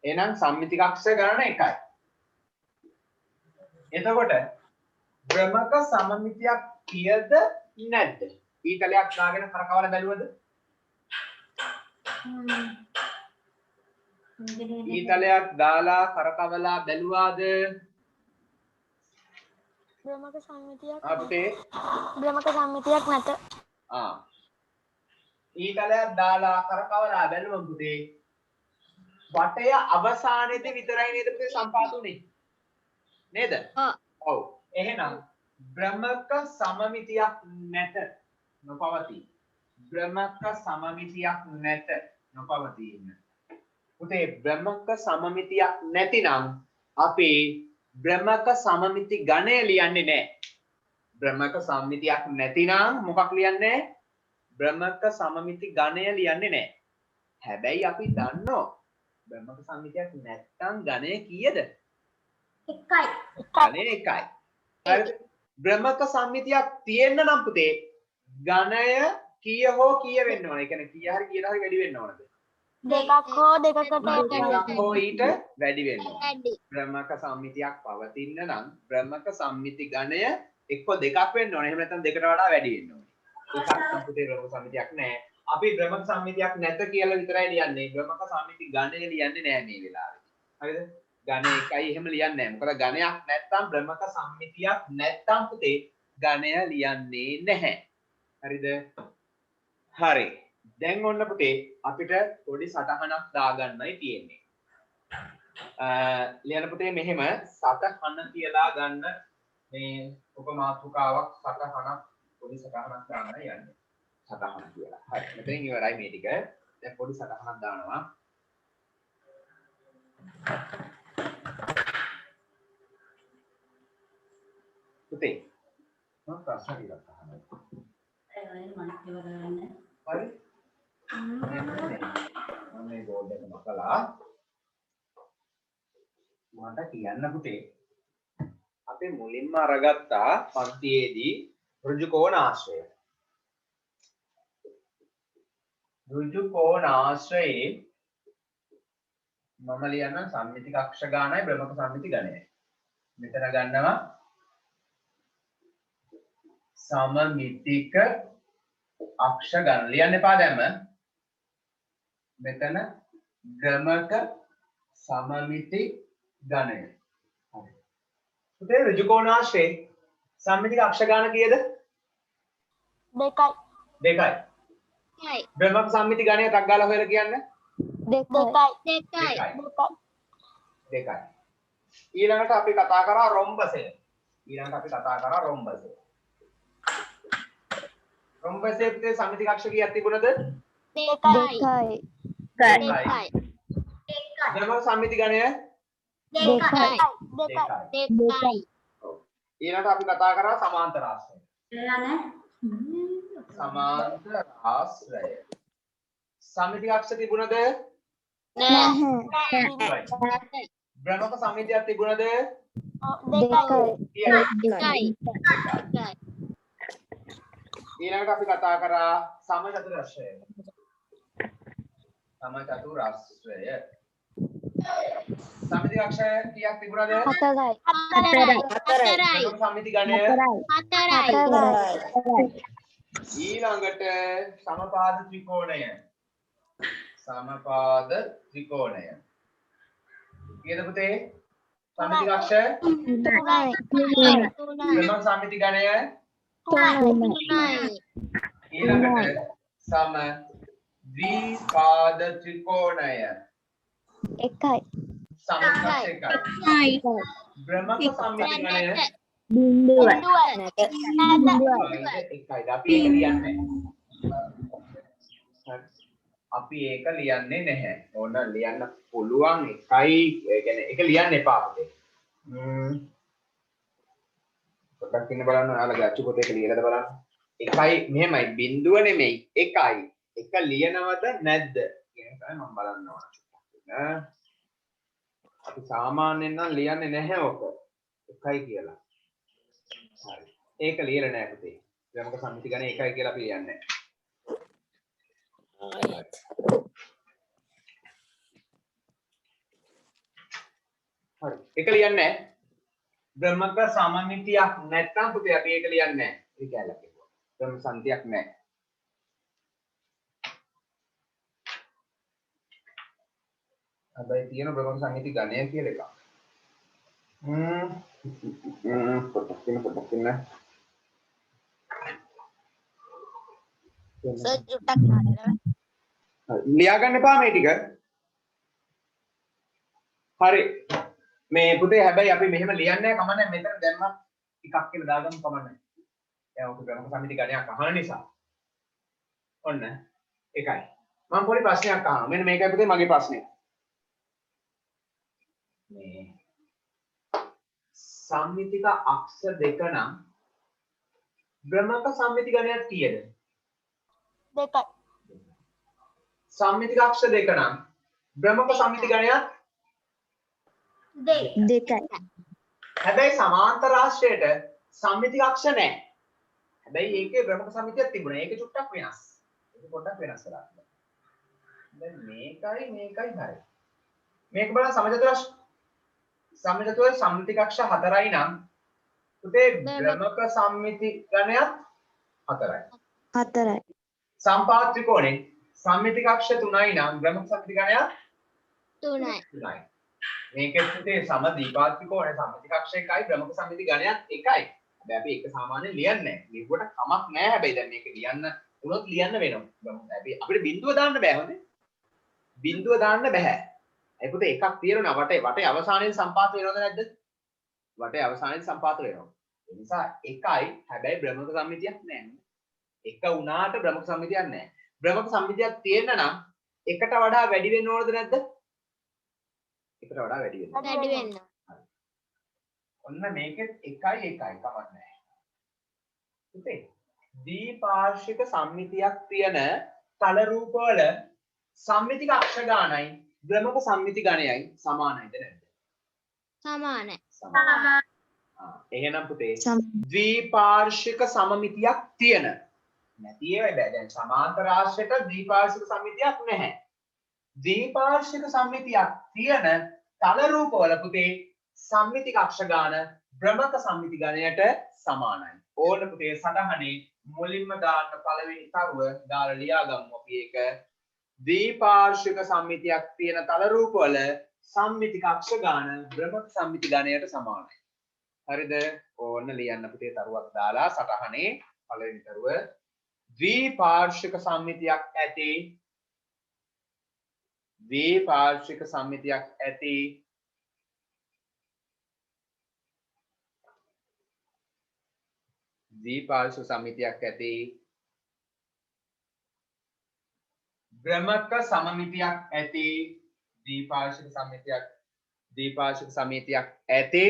Speaker 1: එහෙනම් සම්මිතික අක්ෂ ගණන එකයි එතකොට භ්‍රමක සමමිතියක් කියද නැද්ද ඊතලයක් දාගෙන කරකවලා බැලුවද ඊතලයක් දාලා කරකවලා බැලුවාද
Speaker 2: බ්‍රහ්මක සම්මිතියක්
Speaker 1: අපේ
Speaker 2: බ්‍රහ්මක සම්මිතියක් නැත.
Speaker 1: ඊතලයක් දාලා කරකවලා බැලුවම පුතේ වටය අවසානයේදී විතරයි නේද පුතේ සම්පාත උනේ නේද? ඔව්. එහෙනම් භ්‍රමක සමමිතියක් නැත නොපවතී. භ්‍රමක සමමිතියක් නැත නොපවතී. පුතේ භ්‍රමක සමමිතියක් නැතිනම් අපි භ්‍රමක සමමිති ගණය ලියන්නේ නැහැ. භ්‍රමක සමමිතියක් නැතිනම් මොකක් ලියන්නේ? භ්‍රමක සමමිති ගණය ලියන්නේ නැහැ. හැබැයි අපි දන්නවා භ්‍රමක සමමිතියක් නැත්තම් ගණය කීයද?
Speaker 2: එකයි.
Speaker 1: ගණය එකයි. හරිද? භ්‍රමක සම්මිතියක් තියෙන්න නම් පුතේ ගණය කීය හෝ කීය වෙන්න ඕන. ඒ කියන්නේ කීය හරි කීයට හරි වැඩි වෙන්න ඕනද?
Speaker 2: දෙකක් හෝ දෙකකට
Speaker 1: දෙකක් හෝ ඊට වැඩි වෙන්න ඕන. භ්‍රමක සම්මිතියක් පවතින්න නම් භ්‍රමක සම්මිති ගණය එක්ක දෙකක් වෙන්න ඕන. එහෙම නැත්නම් දෙකට වඩා වැඩි වෙන්න ඕන. එකක් නම් පුතේ භ්‍රමක සම්මිතියක් නැහැ. අපි භ්‍රමක සම්මිතියක් නැත කියලා විතරයි ලියන්නේ. භ්‍රමක සම්මිති ගණය ලියන්නේ නැහැ මේ වෙලාවේ. හරිද? ගණය එකයි එහෙම ලියන්නේ නැහැ. මොකද ගණයක් නැත්තම් භ්‍රමක සම්මිතියක් නැත්තම් පුතේ ගණය ලියන්නේ නැහැ. හරිද? හරි. දැන් ඔන්න පුතේ අපිට පොඩි සටහනක් දාගන්නයි තියෙන්නේ. ලියන පුතේ මෙහෙම සටහන කියලා ගන්න මේ උපමාතෘකාවක් සටහනක් පොඩි සටහනක් දාන්නයි යන්නේ. සටහන කියලා. හරි. මෙතෙන් ඉවරයි මේ ටික. දැන් පොඩි සටහනක් දානවා. පුතේ මම ප්‍රශ්න ටිකක් අහනවා. හරි? මම මේ බෝඩ් එක මකලා මට කියන්න පුතේ අපි මුලින්ම අරගත්තා පන්තියේදී ඍජු කෝණ ආශ්‍රය. ඍජු කෝණ ආශ්‍රයේ මම ලියන්න සම්මිතික අක්ෂ ගානයි භ්‍රමක සම්මිති ගණයයි. මෙතන ගන්නවා සමමිතික අක්ෂ ගණන ලියන්න එපා දැම්ම. මෙතන භ්‍රමක සමමිති ගණය. හරි. පුතේ ඍජු කෝණාශ්‍රයේ සම්මිතික අක්ෂ ගණන කීයද?
Speaker 2: දෙකයි.
Speaker 1: දෙකයි. භ්‍රමක සම්මිති ගණය ටක් ගාලා හොයලා කියන්න.
Speaker 2: දෙකයි.
Speaker 1: ඊළඟට අපි කතා කරා රොම්බසය. රොම්බසයේ පුතේ සම්මිතික අක්ෂ කීයක් තිබුණද?
Speaker 2: දෙකයි.
Speaker 1: භ්‍රමක සම්මිති ගණය
Speaker 2: දෙකයි.
Speaker 1: ඊළඟට අපි කතා කරා සමාන්තර ආශ්‍රය. සමාන්තර ආශ්‍රය. සම්මිතික අක්ෂ තිබුණද?
Speaker 2: නැහැ.
Speaker 1: භ්‍රමක සම්මිතියක් තිබුණද?
Speaker 2: දෙකයි.
Speaker 1: ඊළඟට අපි කතා කරා සමචතුරස්‍රය. සමචතුරස්‍රය. සම්මිතික අක්ෂ කීයක් තිබුණද?
Speaker 2: හතරයි.
Speaker 1: භ්‍රමක සම්මිති ගණය ඊළඟට සමපාද ත්‍රිකෝණය. කීයද පුතේ? සම්මිතික අක්ෂ භ්‍රමක සම්මිති ගණය ඊළඟට සම ද්විපාද ත්‍රිකෝණය.
Speaker 2: එකයි.
Speaker 1: සමස්තක්ෂ එකයි. බ්‍රහ්මක සම්මිති ගණය
Speaker 2: බිඳුව
Speaker 1: එකයි. අපි ඒක ලියන්නේ නැහැ. අපි ඒක ලියන්නේ නැහැ. ඕන ලියන්න පුළුවන් එකයි. ඒ කියන්නේ ඒක ලියන්න එපා අපිට. පොඩ්ඩක් ඉන්න බලන්න. ඔයාලගේ අච්චු පොතේ ඒක ලියලාද බලන්න. එකයි මෙහෙමයි බිඳුව නෙමෙයි එකයි. එක ලියනවද නැද්ද කියන එක මම බලන්න ඕන. අපි සාමාන්‍යයෙන් නම් ලියන්නේ නැහැ ඔක. එකයි කියලා. හරි. ඒක ලියලා නැහැ පුතේ. ක්‍රමක සම්මිති ගණන එකයි කියලා අපි ලියන්නේ නැහැ. හරි. ඒක ලියන්නේ නැහැ. බ්‍රහ්මක සමමිතියක් නැත්නම් පුතේ අපි ඒක ලියන්නේ නැහැ. ඒක ඇලක් කිව්වා. බ්‍රහ්ම සංතියක් නැහැ. හැබැයි තියෙන බ්‍රහ්ම සංහිති ගණය කියලා එකක්. පොඩ්ඩක් ඉන්න.
Speaker 3: සර් චුට්ටක් හරියට.
Speaker 1: ලියා ගන්න එපා මේ ටික. හරි. මේ පුතේ හැබැයි අපි මෙහෙම ලියන්නේ නැහැ කමන්නේ මෙතන දැම්මත් ටිකක් කියලා දාගමු කමන්නේ. දැන් ඔක බ්‍රහ්ම සංහිති ගණයක් අහන නිසා. ඔන්න ඒකයි. මම පොඩි ප්‍රශ්නයක් අහනවා. මෙන්න මේකයි පුතේ මගේ ප්‍රශ්නේ. මේ සම්මිතික අක්ෂ දෙක නම් බ්‍රහ්මක සම්මිති ගණයක් කීයද?
Speaker 2: දෙකයි
Speaker 1: සම්මිතික අක්ෂ දෙක නම් බ්‍රහ්මක සම්මිති ගණයක්
Speaker 3: දෙකයි.
Speaker 1: හැබැයි සමාන්තර රාශියට සම්මිතික අක්ෂ නැහැ. හැබැයි ඒකේ බ්‍රහ්මක සම්මිතියක් තිබුණා. ඒක චුට්ටක් වෙනස්. ඒක පොඩ්ඩක් වෙනස් කරලා. දැන් මේකයි හරි. මේක බලන්න සමජතුල සම්මිතික අක්ෂ 4යි නම් පුතේ බ්‍රහ්මක සම්මිති ගණයක් 4යි.
Speaker 3: 4යි.
Speaker 1: සම්පාත ත්‍රිකෝණේ සම්මිතික අක්ෂ 3යි නම් බ්‍රහ්මක සම්මිති ගණයක්
Speaker 2: 3යි
Speaker 1: 3යි. මේකෙත් පුතේ සම දීපාත් ත්‍රිකෝණේ සම්මිතික අක්ෂ 1යි බ්‍රහ්මක සම්මිති ගණයක් 1යි. හැබැයි අපි ඒක සාමාන්‍යයෙන් ලියන්නේ නැහැ. ලියුවට කමක් නැහැ. හැබැයි දැන් මේක ලියන්න උනොත් ලියන්න වෙනවා. අපි අපිට බිඳුව දාන්න බෑ හොඳේ. බිඳුව දාන්න බෑ. ඒ පුතේ එකක් තියෙනවා වටේ අවසානයේ සම්පාත වෙනවද නැද්ද? වටේ අවසානයේ සම්පාත වෙනවා. ඒ නිසා එකයි හැබැයි බ්‍රහ්මක සම්මිතියක් නැහැ. එක උනාට බ්‍රහ්මක සම්මිතියක් නැහැ. බ්‍රහ්මක සම්මිතියක් තියෙන්න නම් එකට වඩා වැඩි වෙන්න ඕනද නැද්ද? එකට වඩා වැඩි වෙන්න.
Speaker 2: වැඩි වෙන්න
Speaker 1: ඔන්න මේකෙත් එකයි කමක් නැහැ. පුතේ ද්විපාර්ශ්වික සම්මිතියක් තියෙන තල රූපවල සම්මිතික අක්ෂ ගානයි බ්‍රහ්මක සම්මිති ගණයයි සමානයිද නැද්ද?
Speaker 2: සමානයි
Speaker 1: එහෙනම් පුතේ ද්විපාර්ශ්වික සමමිතියක් තියෙන නැති ඒවා බෑ. දැන් සමාන්තර රාශියට ද්විපාර්ශ්වික සම්මිතියක් නැහැ. ද්විපාර්ශ්වික සම්මිතියක් තියෙන තල රූපවල පුතේ සම්මිතික අක්ෂ ගාන බ්‍රහ්මක සම්මිති ගණයට සමානයි. ඕන පුතේ සටහනේ මුලින්ම දාන්න පළවෙනි තරුව දාලා ලියාගමු අපි ඒක. ද්විපාර්ශ්වික සම්මිතියක් තියෙන තල රූපවල සම්මිතික අක්ෂ ගාන බ්‍රහ්මක සම්මිති ගණයට සමානයි. හරිද? ඕන්න ලියන්න පුතේ තරුවක් දාලා සටහනේ පළවෙනි තරුව ද්විපාර්ශ්වික සම්මිතියක් ඇති ද්විපාර්ශ්වික සම්මිතියක් ඇති ද්විපාර්ශ්වික සම්මිතියක් ඇති බ්‍රහ්මක සමමිතියක් ඇති ද්විපාර්ශ්වික සම්මිතියක් ඇති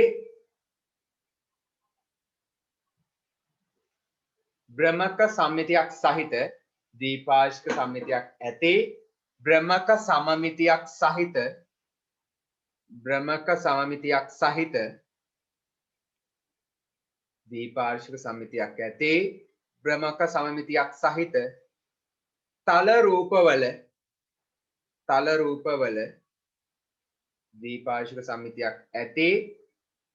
Speaker 1: බ්‍රහ්මක සම්මිතියක් සහිත ද්විපාර්ශ්වික සම්මිතියක් ඇති බ්‍රහ්මක සමමිතියක් සහිත ද්විපාර්ශ්වික සම්මිතියක් ඇති බ්‍රහ්මක සමමිතියක් සහිත තල රූපවල ද්විපාර්ශ්වික සම්මිතියක් ඇති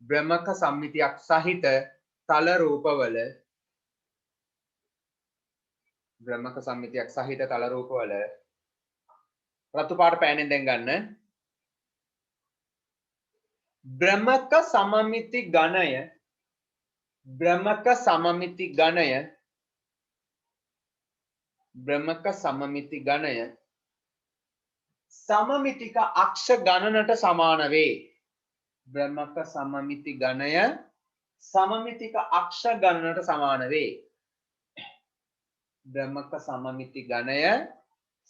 Speaker 1: බ්‍රහ්මක සම්මිතියක් සහිත තල රූපවල රතු පාට පෑනෙන් දැන් ගන්න. බ්‍රහ්මක සමමිති ගණය සමමිතික අක්ෂ ගණනට සමාන වේ. බ්‍රහ්මක සමමිති ගණය සමමිතික අක්ෂ ගණනට සමාන වේ. බ්‍රහ්මක සමමිති ගණය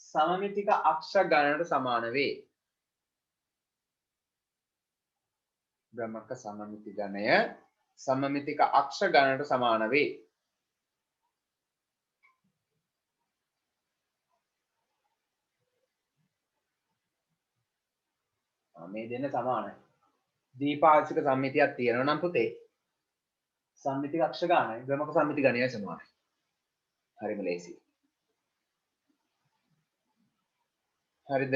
Speaker 1: සමමිතික අක්ෂ ගණනට සමාන වේ. බ්‍රහ්මක සමමිති ගණය සමමිතික අක්ෂ ගණනට සමාන වේ. මේ දෙන්න සමානයි. දීපාංශික සම්මිතියක් තියෙනවා නම් පුතේ සම්මිතික අක්ෂ ගණනයි බ්‍රහ්මක සම්මිති ගණයයි සමානයි. හරිම ලේසි. හරිද?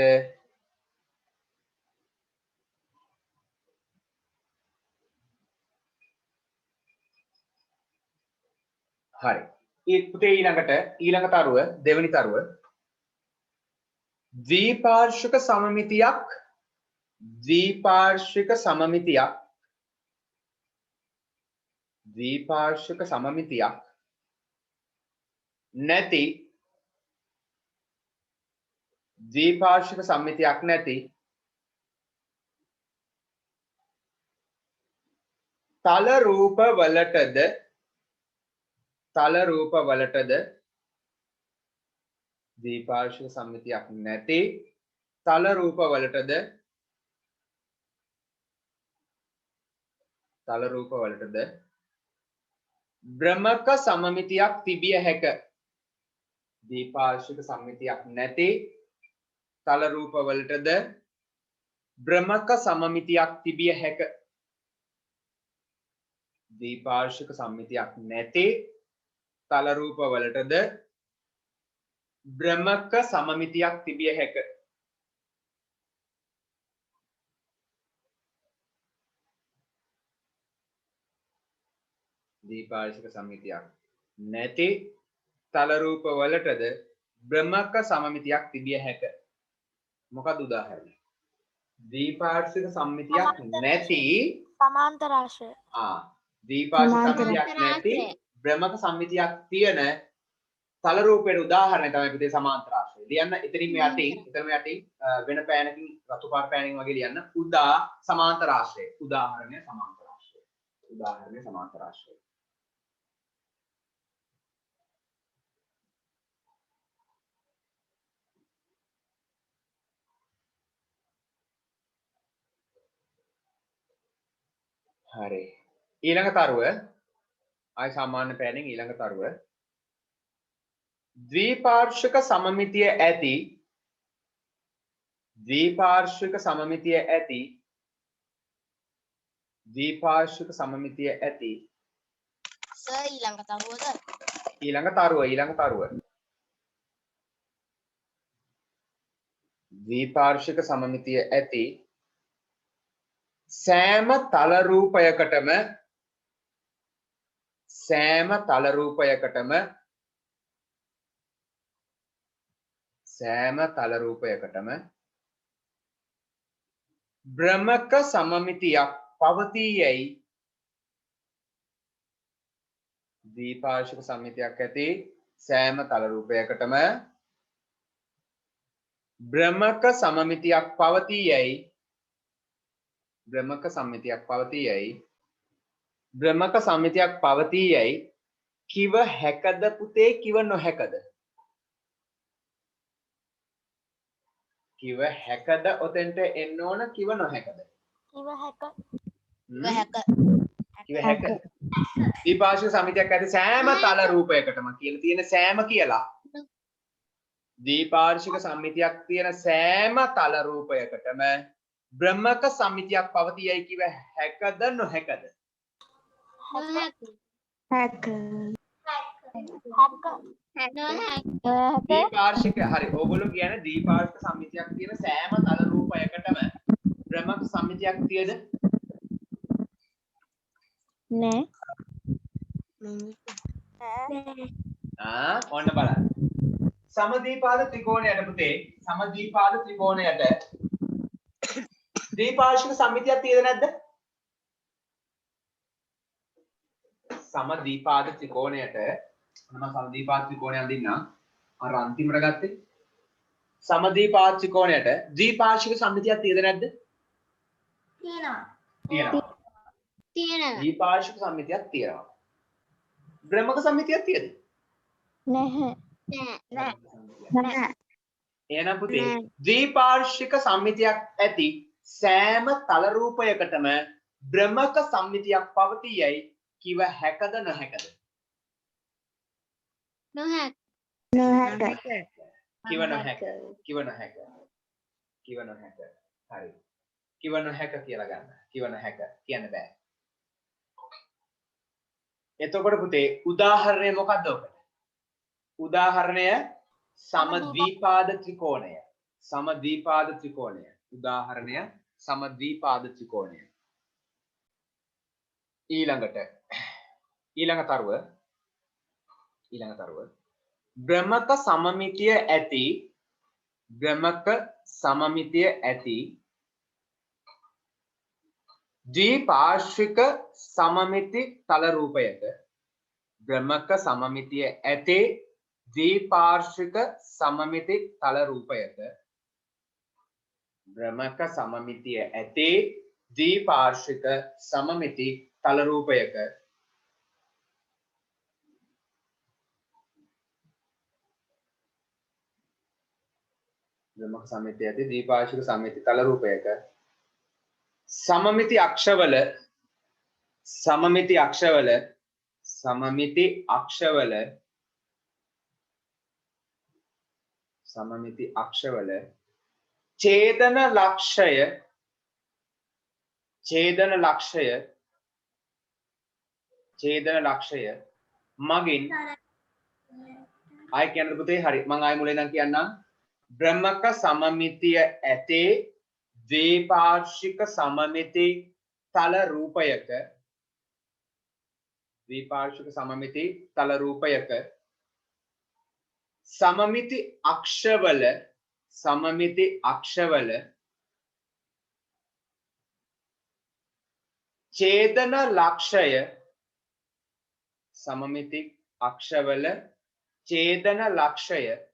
Speaker 1: හරි. පුතේ ඊළඟ තරුව දෙවෙනි තරුව ද්විපාර්ශ්වික සමමිතියක් නැති තල රූප වලටද ද්විපාර්ශ්වික සම්මිතියක් නැති තල රූප වලටද බ්‍රහ්මක සමමිතියක් තිබිය හැක. දීපාර්ශ්වික සම්මිතියක් නැති තල රූප වලටද බ්‍රහ්මක සමමිතියක් තිබිය හැක. දීපාර්ශ්වික සම්මිතියක් නැති තල රූප වලටද බ්‍රහ්මක සමමිතියක් තිබිය හැක. දීපාර්ශ්වික සම්මිතියක් නැති තල රූප වලටද බ්‍රහ්මක සමමිතියක් තිබිය හැක. මොකක්ද උදාහරණය? දීපාර්ශ්වික සම්මිතියක් නැති
Speaker 3: සමාන්තරාශ්‍රය.
Speaker 1: දීපාර්ශ්වික සම්මිතියක් නැති බ්‍රහ්මක සම්මිතියක් තියෙන තල රූපයට උදාහරණය තමයි පුතේ සමාන්තරාශ්‍රය. ලියන්න එතනින් යටින් වෙන පෑනකින් රතු පාට පෑනකින් වගේ ලියන්න සමාන්තරාශ්‍රය. උදාහරණය සමාන්තරාශ්‍රය. හරි. ඊළඟ තරුව ආයි සාමාන්‍ය පෑනෙන් ඊළඟ තරුව ද්විපාර්ශ්වික සමමිතිය ඇති
Speaker 3: සර් ඊළඟ තරුවද?
Speaker 1: ඊළඟ තරුව ද්විපාර්ශ්වික සමමිතිය ඇති සෑම තල රූපයකටම බ්‍රහ්මක සමමිතියක් පවතී යයි. ද්විපාර්ශ්වික සම්මිතියක් ඇති සෑම තල රූපයකටම බ්‍රහ්මක සමමිතියක් පවතී යයි කිව හැකද පුතේ කිව නොහැකද? කිව හැකද ඔතෙන්ට එන්න ඕන කිව නොහැකද? කිව හැක. දීපාර්ශ්වික සම්මිතියක් ඇති සෑම තල රූපයකටම කියලා තියෙන සෑම කියලා. දීපාර්ශ්වික සම්මිතියක් තියෙන සෑම තල රූපයකටම බ්‍රහ්මක සම්මිතියක් පවතියයි කිව හැකද නොහැකද? දීපාර්ශ්වික හරි. ඕගොල්ලෝ කියන්නේ දීපාර්ශ්වික සම්මිතියක් තියෙන සෑම තල රූපයකටම බ්‍රහ්මක සම්මිතියක් තියද?
Speaker 2: නෑ.
Speaker 1: ඔන්න බලන්න. සමදීපාද ත්‍රිකෝණයට පුතේ දීපාර්ශ්වික සම්මිතියක් තියෙද නැද්ද? සමදීපාද ත්‍රිකෝණයට මම සමදීපාද ත්‍රිකෝණය අඳින්නම්. අර අන්තිමට ගත්තේ සමද්විපාද ත්‍රිකෝණයට ද්විපාර්ශ්වික සම්මිතියක් තියෙද නැද්ද?
Speaker 3: තියෙනවා.
Speaker 1: තියෙනවා.
Speaker 2: තියෙනවා.
Speaker 1: ද්විපාර්ශ්වික සම්මිතියක් තියෙනවා. බ්‍රහ්මක සම්මිතියක් තියෙද?
Speaker 2: නැහැ.
Speaker 1: එහෙනම් පුතේ ද්විපාර්ශ්වික සම්මිතියක් ඇති සෑම තල රූපයකටම බ්‍රහ්මක සම්මිතියක් පවතියයි කිව හැකද නොහැකද?
Speaker 2: නොහැක.
Speaker 1: කිව නොහැක. කිව නොහැක. කිව නොහැක. හරි. කිව නොහැක කියලා ගන්න. කිව නොහැක කියන්න බෑ. එතකොට පුතේ උදාහරණය මොකක්ද ඔකට? උදාහරණය සමද්විපාද ත්‍රිකෝණය. සමද්විපාද ත්‍රිකෝණය. උදාහරණය සමද්විපාද ත්‍රිකෝණය. ඊළඟට ඊළඟ තරුව බ්‍රහ්මක සමමිතිය ඇති ද්විපාර්ශ්වික සමමිති තල රූපයක බ්‍රහ්මක සමමිතිය ඇති ද්විපාර්ශ්වික සමමිති තල රූපයක බ්‍රහ්මක සමමිතිය ඇති ද්විපාර්ශ්වික සමමිති තල රූපයක බ්‍රහ්මක සමමිතිය ඇති ද්විපාර්ශ්වික සමමිති තල රූපයක सममिति अक्षवल छेदन लक्ष्य मगिन आय කියන්න පුතේ හරි මම ආයෙ මුලින් ඉඳන් කියන්නම් බ්‍රහ්මක සමමිතිය ඇති द्विपार्श्विक सममिति तल रूपयक सममिति अक्षवल छेदन लक्ष्य सममिति अक्षवल छेदन लक्ष्य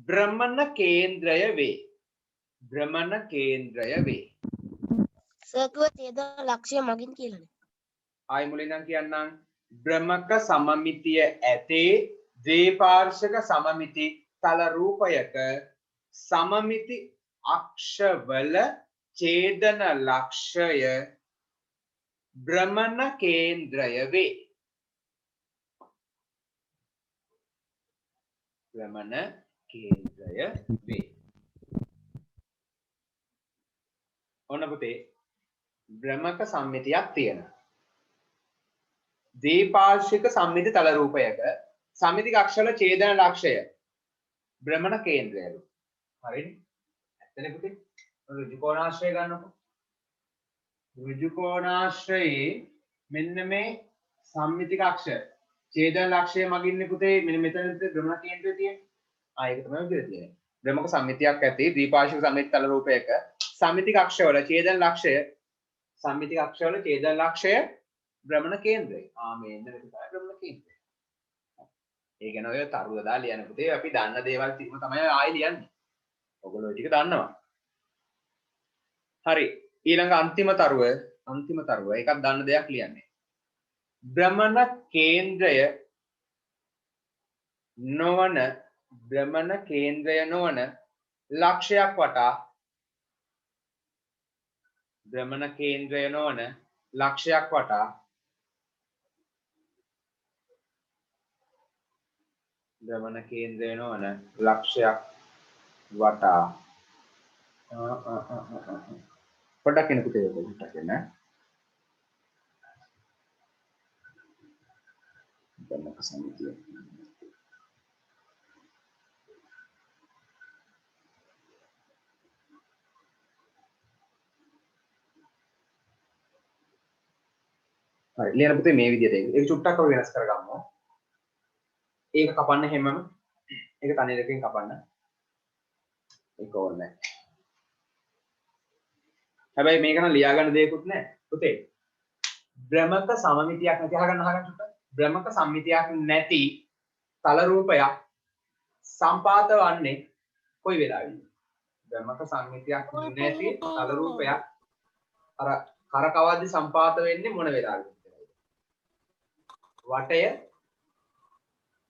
Speaker 1: भ्रमण केंद्रय वे
Speaker 3: සර්කුව තේද ලක්ෂ්‍ය මගින් කියලානේ.
Speaker 1: ආයි මුලින් නම් කියන්නම් බ්‍රහ්මක සමමිතිය ඇති ද්විපාර්ශ්වික සමමිති තල රූපයක සමමිති අක්ෂවල ඡේදන ලක්ෂය භ්‍රමණ කේන්ද්‍රය වේ. භ්‍රමණ केंद्रय वे ඔන්න පුතේ බ්‍රහ්මක සම්මිතියක් තියෙනවා. ද්විපාර්ශ්වික සම්මිති තල රූපයක සම්මිතික අක්ෂවල ඡේදන ලක්ෂය භ්‍රමණ කේන්ද්‍රයලු. හරිනේ? ඇත්තනේ පුතේ. ඍජු කෝණාශ්‍රය ගන්නකො. ඍජු කෝණාශ්‍රයේ මෙන්න මේ සම්මිතික අක්ෂ ඡේදන ලක්ෂය මගින්නේ පුතේ මෙන්න මෙතන භ්‍රමණ කේන්ද්‍රය තියෙන්නේ. ඒක තමයි විදිහට තියෙන්නේ. බ්‍රහ්මක සම්මිතියක් ඇති ද්විපාර්ශ්වික සම්මිති තල රූපයක සම්මිතික අක්ෂවල ඡේදන ලක්ෂය භ්‍රමණ කේන්ද්‍රය. මේ ඉන්න එක තමයි භ්‍රමණ කේන්ද්‍රය. ඒ ගැන ඔය තරුව දා ලියන පුතේ අපි දන්න දේවල් ටිකම තමයි ආයෙ ලියන්නේ. ඔයගොල්ලෝ ඔය ටික දන්නවා. හරි. ඊළඟ අන්තිම තරුව එකක් දන්න දෙයක් ලියන්නේ. භ්‍රමණ කේන්ද්‍රය නොවන ලක්ෂයක් වටා භ්‍රමණ කේන්ද්‍රය නොවන ලක්ෂයක් වටා පොඩ්ඩක් එන්න පුතේ පොඩ්ඩක් එන්න. බ්‍රහ්මක සම්මිතිය හරි ලියන පුතේ මේ විදිහට ඒක චුට්ටක් අපි වෙනස් කරගමු. ඒක කපන්න හැමම ඒක තනි දෙකකින් කපන්න. ඒක ඕනේ. හැබැයි මේක නම් ලියා ගන්න දෙයක්වත් නැහැ. පුතේ භ්‍රමක සමමිතියක් නැති අහගන්න චුට්ටක්. භ්‍රමක සම්මිතියක් නැති තල රූපයක් සම්පාත වන්නේ කොයි වෙලාවෙද? බ්‍රහ්මක සම්මිතියක් නැති තල රූපයක් අර කරකවද්දි සම්පාත වෙන්නේ මොන වෙලාවෙද? වටය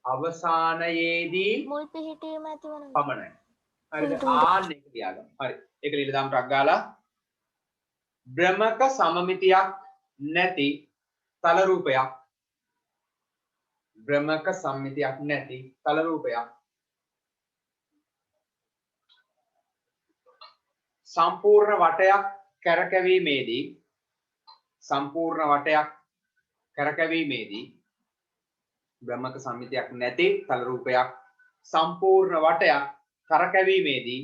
Speaker 1: අවසානයේදී
Speaker 2: මුල් පිහිටීම ඇතිවන
Speaker 1: පමණයි. හරිද? ආන්න එක තියාගන්න. හරි. ඒක ලියලා දාමු ටක් ගාලා. බ්‍රහ්මක සමමිතියක් නැති තල රූපයක් බ්‍රහ්මක සම්මිතියක් නැති තල රූපයක් සම්පූර්ණ වටයක් කරකැවීමේදී බ්‍රහ්මක සම්මිතියක් නැති තල රූපයක් සම්පූර්ණ වටයක් කරකැවීමේදී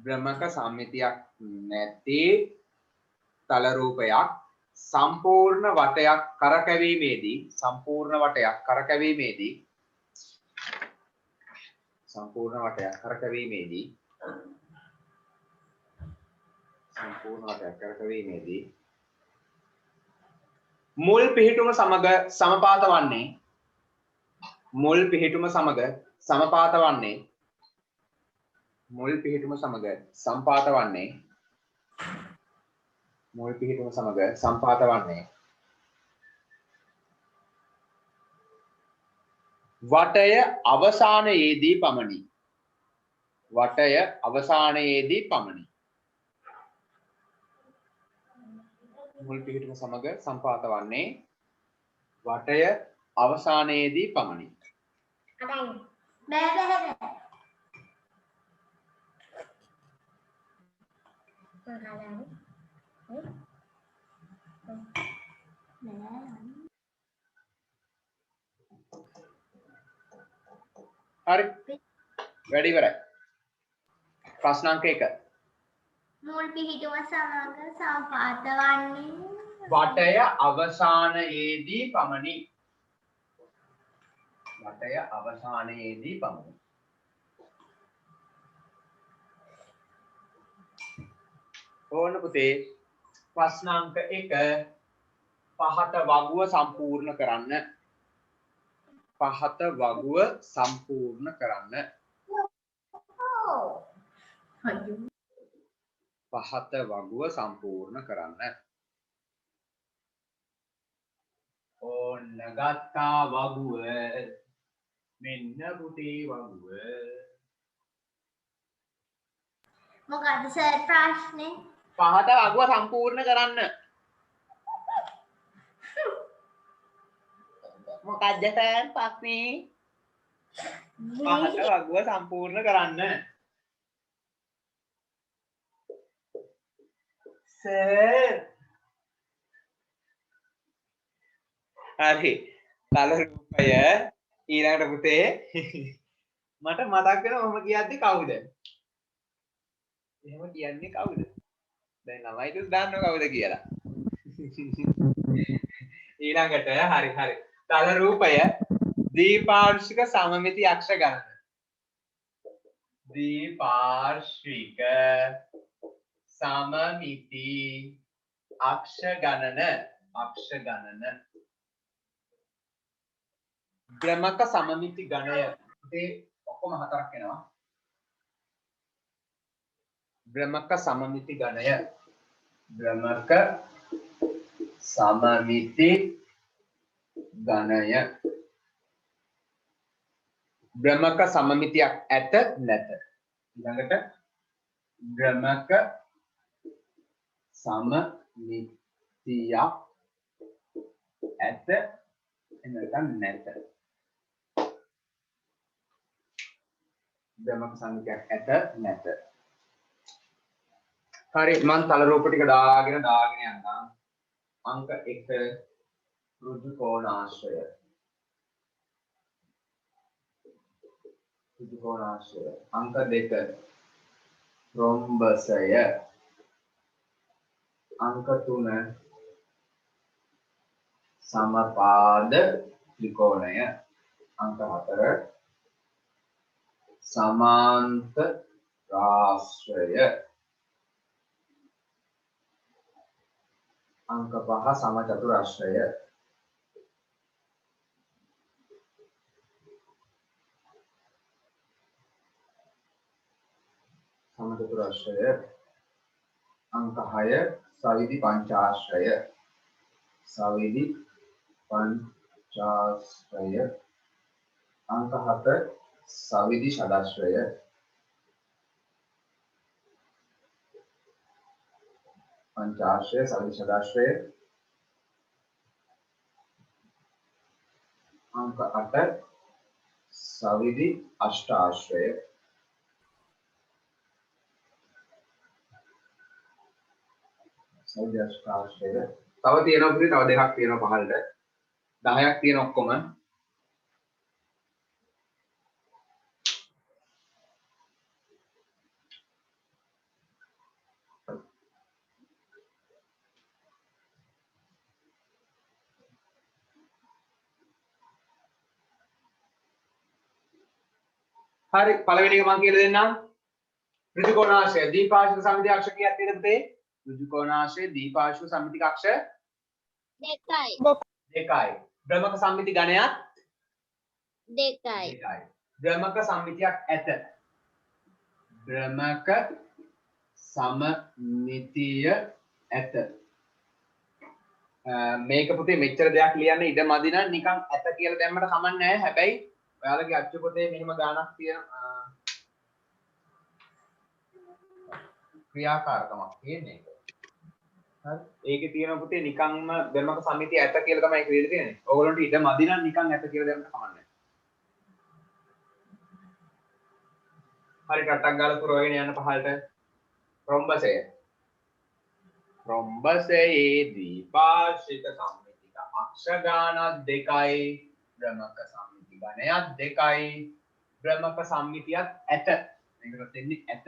Speaker 1: බ්‍රහ්මක සම්මිතියක් නැති තල රූපයක් සම්පූර්ණ වටයක් කරකැවීමේදී මුල් පිහිටුම සමග සමපාත වන්නේ වටය අවසානයේදී පමණි. මුල් පිහිටුම සමග සම්පාත වන්නේ වටය අවසානයේදී පමණි. හරි. වැඩි ඉවරයි. ප්‍රශ්න අංක 1.
Speaker 2: මුල් පිහිටුම සමග සම්පාත වන්නේ
Speaker 1: වටය අවසානයේදී පමණි. ඕන පුතේ ප්‍රශ්න අංක 1 පහත වගුව සම්පූර්ණ කරන්න. පහත වගුව සම්පූර්ණ කරන්න. ඕන්න ගත්තා වගුව. මෙන්න පුතේ වගුව.
Speaker 2: මොකද සර් ප්‍රශ්නේ?
Speaker 1: පහත වගුව සම්පූර්ණ කරන්න. මොකද්ද සර් ප්‍රශ්නේ? පහත වගුව සම්පූර්ණ කරන්න. සර් හරි. තල රූපය ඊළඟට පුතේ මට මතක් වෙනවා මම කියද්දි කවුද? එහෙම කියන්නේ කවුද? දැන් ළමයිට දන්නව කවුද කියලා. ඊළඟට හරි. තල රූපය දීපාර්ශ්වික සමමිති අක්ෂ ගණන. දීපාර්ශ්වික සමමිති අක්ෂ ගණන. බ්‍රහ්මක සමමිති ගණය ඉතින් ඔක්කොම හතරක් එනවා. බ්‍රහ්මක සමමිති ගණය. බ්‍රහ්මක සමමිතියක් ඇත නැත. ඊළඟට බ්‍රහ්මක සමමිතියක් ඇත එනකන් නැත. බ්‍රහ්මක සමමිතියක් ඇත නැත. හරි මම තල රූප ටික දාගෙන යන්නම්. අංක 1 ඍජු කෝණාශ්‍රය. අංක 2 රොම්බසය. අංක 3 සමපාද ත්‍රිකෝණය. අංක 4 සමාන්තරාශ්‍රය. अंक 5 समचतुराश्रय अंक 6 सविधि पंचाश्रय अंक 7 सविधि षडाश्रय पंचाश्रय सविधि षडाश्रय अंक 8 सविधि अष्टाश्रय සවිධි අෂ්ටාශ්‍රය තව තියෙනවා පුතේ තව දෙකක් තියෙනවා පහළට 10ක් තියෙන ඔක්කොම හරි පළවෙනි එක මම කියලා දෙන්නම් ඍජුකෝණාශ්‍රය දීපාර්ශ්ව සමිති අක්ෂ කීයක් තියෙනද පුතේ ඍජුකෝණාශ්‍රය දීපාර්ශ්ව සමිති අක්ෂ දෙකයි බ්‍රහ්මක සම්මිති ගණයක් දෙකයි බ්‍රහ්මක සම්මිතියක් ඇත බ්‍රහ්මක සමමිතිය ඇත මේක පුතේ මෙච්චර දෙයක් ලියන්න ඉඩ මදි නම් නිකන් ඇත කියලා දැම්මට කමක් නැහැ හැබැයි ඔයාලගේ අච්චු පොතේ මෙහෙම ගානක් තියෙන ක්‍රියාකාරකමක් තියෙන්නේ ඒක. හරි. ඒකේ තියෙන පුතේ නිකන්ම බ්‍රහ්මක සමිතිය ඇත කියලා තමයි ඒක දෙන්න තියෙන්නේ. ඕගොල්ලන්ට ඉඩ මදි නම් නිකන් ඇත කියලා දැම්මට කමක් නැහැ. හරි ටට්ටක් ගාලා පුරවගෙන යන්න පහළට. රොම්බසය. රොම්බසයේ දීපාර්ශ්වික සම්මිතික අක්ෂ ගානක් දෙකයි බ්‍රහ්මක සම්මිති ගණයක් දෙකයි බ්‍රහ්මක සම්මිතියක් ඇත. මේකට දෙන්නේ ඇත.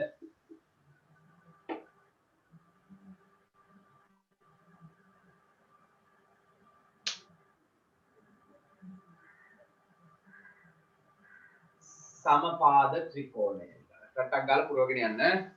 Speaker 1: සමපාද ත්‍රිකෝණය. ටට්ටක් ගාලා පුරවගෙන යන්න.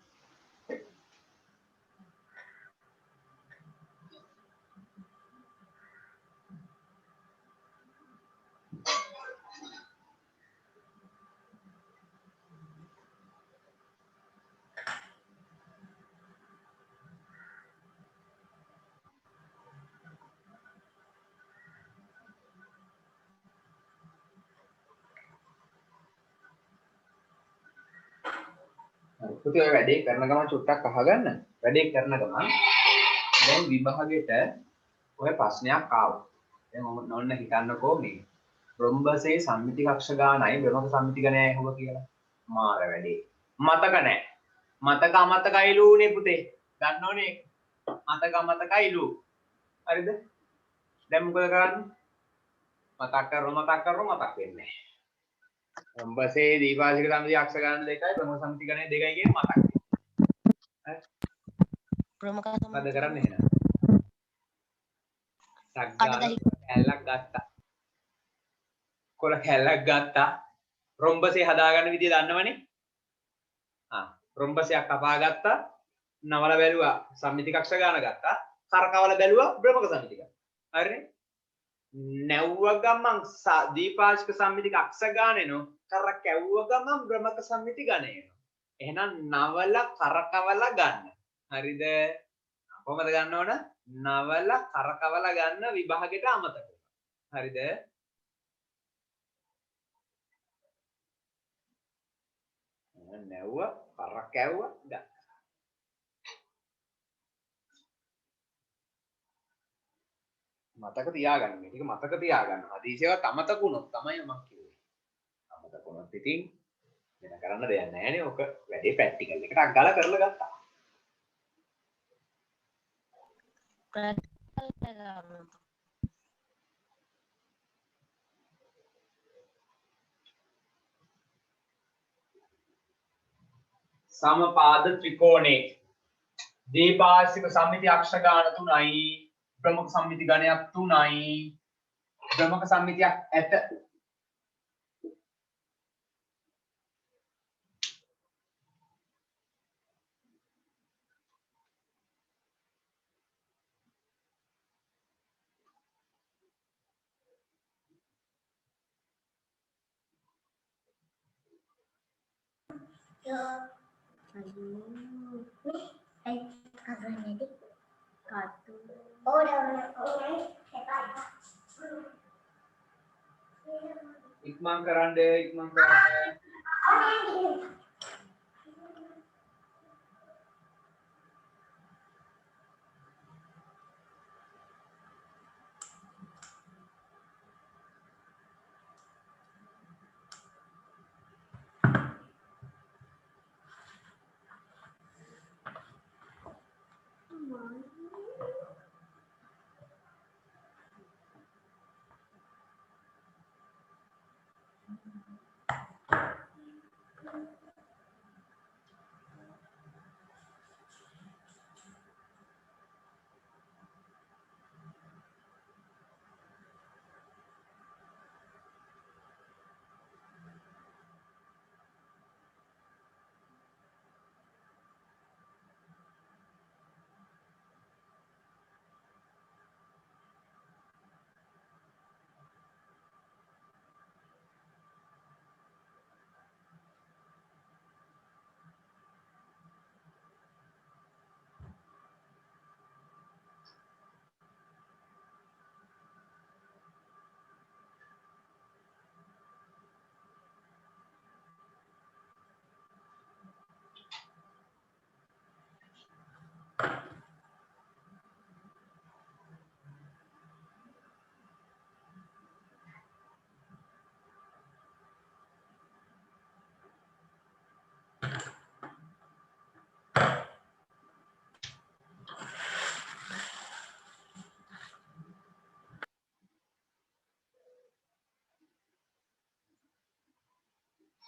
Speaker 1: පුතේ ඔය වැඩේ කරන ගමන් චුට්ටක් අහගන්න. වැඩේ කරන ගමන් දැන් විභාගෙට ඔය ප්‍රශ්නයක් ආවා. දැන් ඔන්න හිතන්නකෝ මේ රොම්බසේ සම්මිති කක්ෂ ගානයි බ්‍රහ්මක සම්මිති ගණයයි හොව කියලා. මාර වැඩේ. මතක නැහැ. මතක අමතකයිලුනේ පුතේ. ගන්න ඕනේ. මතක අමතකයිලු. හරිද? දැන් මොකද කරන්නේ? මතක් වෙන්නේ නැහැ. රොම්බසේ දීපාර්ශ්වික සමිතිය අක්ෂ ගාන දෙකයි බ්‍රහ්මක සම්මිති ගණය දෙකයි කියන මතක් වෙනවා. හරි.
Speaker 3: බ්‍රහ්මක
Speaker 1: මොකද කරන්නේ එහෙනම්? කැල්ලක් ගත්තා. කොළ කැල්ලක් ගත්තා. රොම්බසේ හදාගන්න විදිය දන්නවනේ. රොම්බසයක් කපා ගත්තා. නවල බැලුවා සම්මිති කක්ෂ ගාන ගත්තා. කරකවල බැලුවා බ්‍රහ්මක සම්මිති ගාන. හරිනේ? නැව්ව ගමන් දීපාර්ශ්වික සම්මිති අක්ෂ ගාන එනවා. කර කැව්ව ගමන් බ්‍රහ්මක සම්මිති ගාන එනවා. එහෙනම් නවල කරකවල ගන්න. හරිද? කොහමද ගන්න ඕන? නවල කරකවල ගන්න විභාගෙට අමතක වෙනවා. හරිද? නැව්ව කරකැව්ව ගන්න. මතක තියාගන්න. මේ ටික මතක තියාගන්න. හදිසියවත් අමතක වුණොත් තමයි මම කිව්වේ. අමතක වුණොත් ඉතින් වෙන කරන්න දෙයක් නැහැ නේ. ඔක වැඩේ ප්‍රැක්ටිකල් එකට අග්ගලා කරලා ගත්තා. සමපාද ත්‍රිකෝණේ දීපාර්ශ්වික සම්මිති අක්ෂ ගාන 3යි බ්‍රහ්මක සම්මිති ගණයක් 3යි බ්‍රහ්මක සම්මිතියක් ඇත. ඉක්මන් කරන්න.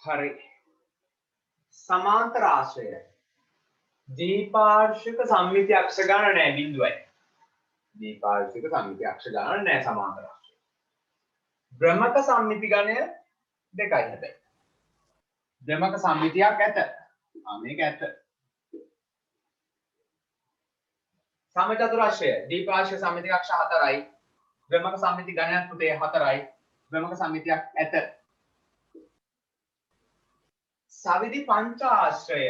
Speaker 1: හරි. සමාන්තර ආශ්‍රය. දීපාර්ශ්වික සම්මිති අක්ෂ ගාන නැහැ බිඳුවයි. දීපාර්ශ්වික සම්මිති අක්ෂ ගාන නැහැ සමාන්තර ආශ්‍රය. භ්‍රමක සම්මිති ගණය 2යි හැබැයි. භ්‍රමක සම්මිතියක් ඇත. මේක ඇත. සමචතුරාශ්‍රය. දීපාර්ශ්වික සම්මිති අක්ෂ 4යි. භ්‍රමක සම්මිති ගණයක් පුතේ 4යි. භ්‍රමක සම්මිතියක් ඇත. සවිදි පංචාශ්‍රය.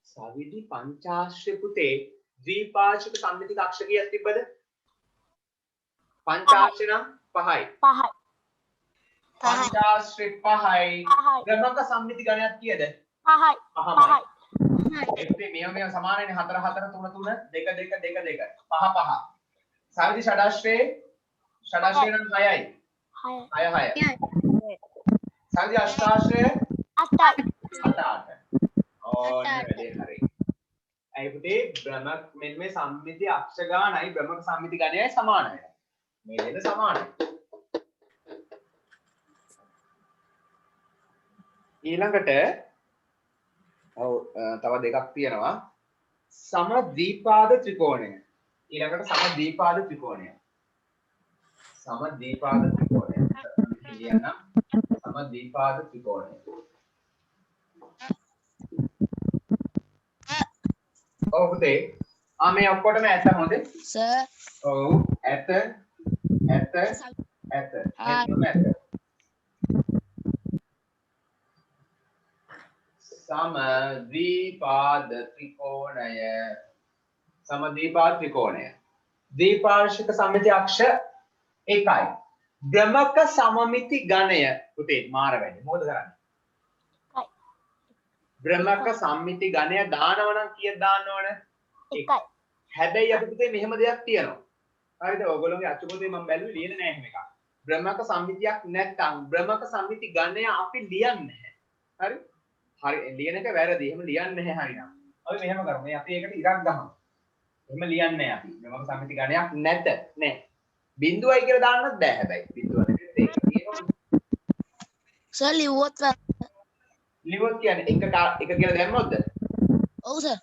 Speaker 1: සවිදි පංචාශ්‍රය පුතේ ද්විපාර්ශ්වික සම්මිති අක්ෂ කීයක් තිබ්බද? පංචාශ්‍රය නම් 5යි. පංචාශ්‍රය 5යි. භ්‍රමක සම්මිති ගණයක් කීයද? 5යි. එපේ මේව සමානනේ 4 4 3 3 2 2 2 2 5 5. සවිදි ෂඩාශ්‍රය නම් 6යි. 6. සවිදි අෂ්ටාශ්‍රය 8යි. ඕන වැඩේ හරි. ඇයි පුතේ භ්‍රමක මෙන්න මේ සම්මිති අක්ෂ ගානයි භ්‍රමක සම්මිති ගණයයි සමානයි. මේ දෙක සමානයි. ඊළඟට තව දෙකක් තියෙනවා. සමද්විපාද ත්‍රිකෝණය. ඊළඟට සමද්විපාද ත්‍රිකෝණය. සමද්විපාද ත්‍රිකෝණය. කියන්න සමද්විපාද ත්‍රිකෝණය. ඔව් පුතේ. මේ ඔක්කොටම ඇත හොඳේ.
Speaker 3: සර්.
Speaker 1: ඔව් ඇත. මෙතනම ඇත. සමද්විපාද ත්‍රිකෝණය. සමද්විපාද ත්‍රිකෝණය. ද්විපාර්ශ්වික සම්මිති අක්ෂ 1යි. භ්‍රමක සමමිති ගණය පුතේ මාර වැඩි. මොකද කරන්නේ? භ්‍රමක සම්මිති ගණය දානව නම් කීයක් දාන්න ඕන? 1යි. හැබැයි අපි පුතේ මෙහෙම දෙයක් තියෙනවා. හරිද? ඔයගොල්ලෝගේ අච්චු පොතේ මම බැලුවේ ලියලා නැහැ එහෙම එකක්. භ්‍රමක සම්මිතියක් නැත්නම් භ්‍රමක සම්මිති ගණය අපි ලියන්නේ නැහැ. හරි? හරි ලියන එක වැරදි. එහෙම ලියන්නේ නැහැ හරිනම්. අපි මෙහෙම කරමු. මේ අපි ඒකට ඉරක් ගහමු. එහෙම ලියන්නේ නැහැ අපි. භ්‍රමක සම්මිති ගණයක් නැත. නෑ. බිඳුවයි කියලා දාන්නත් බෑ හැබැයි. බිඳුව නෙවෙයි ඒක තියෙනවා.
Speaker 3: සර් ලිව්වොත්
Speaker 1: ලිව්වොත් කියන්නේ එක කියලා දැම්මොත්ද?
Speaker 3: ඔව් සර්.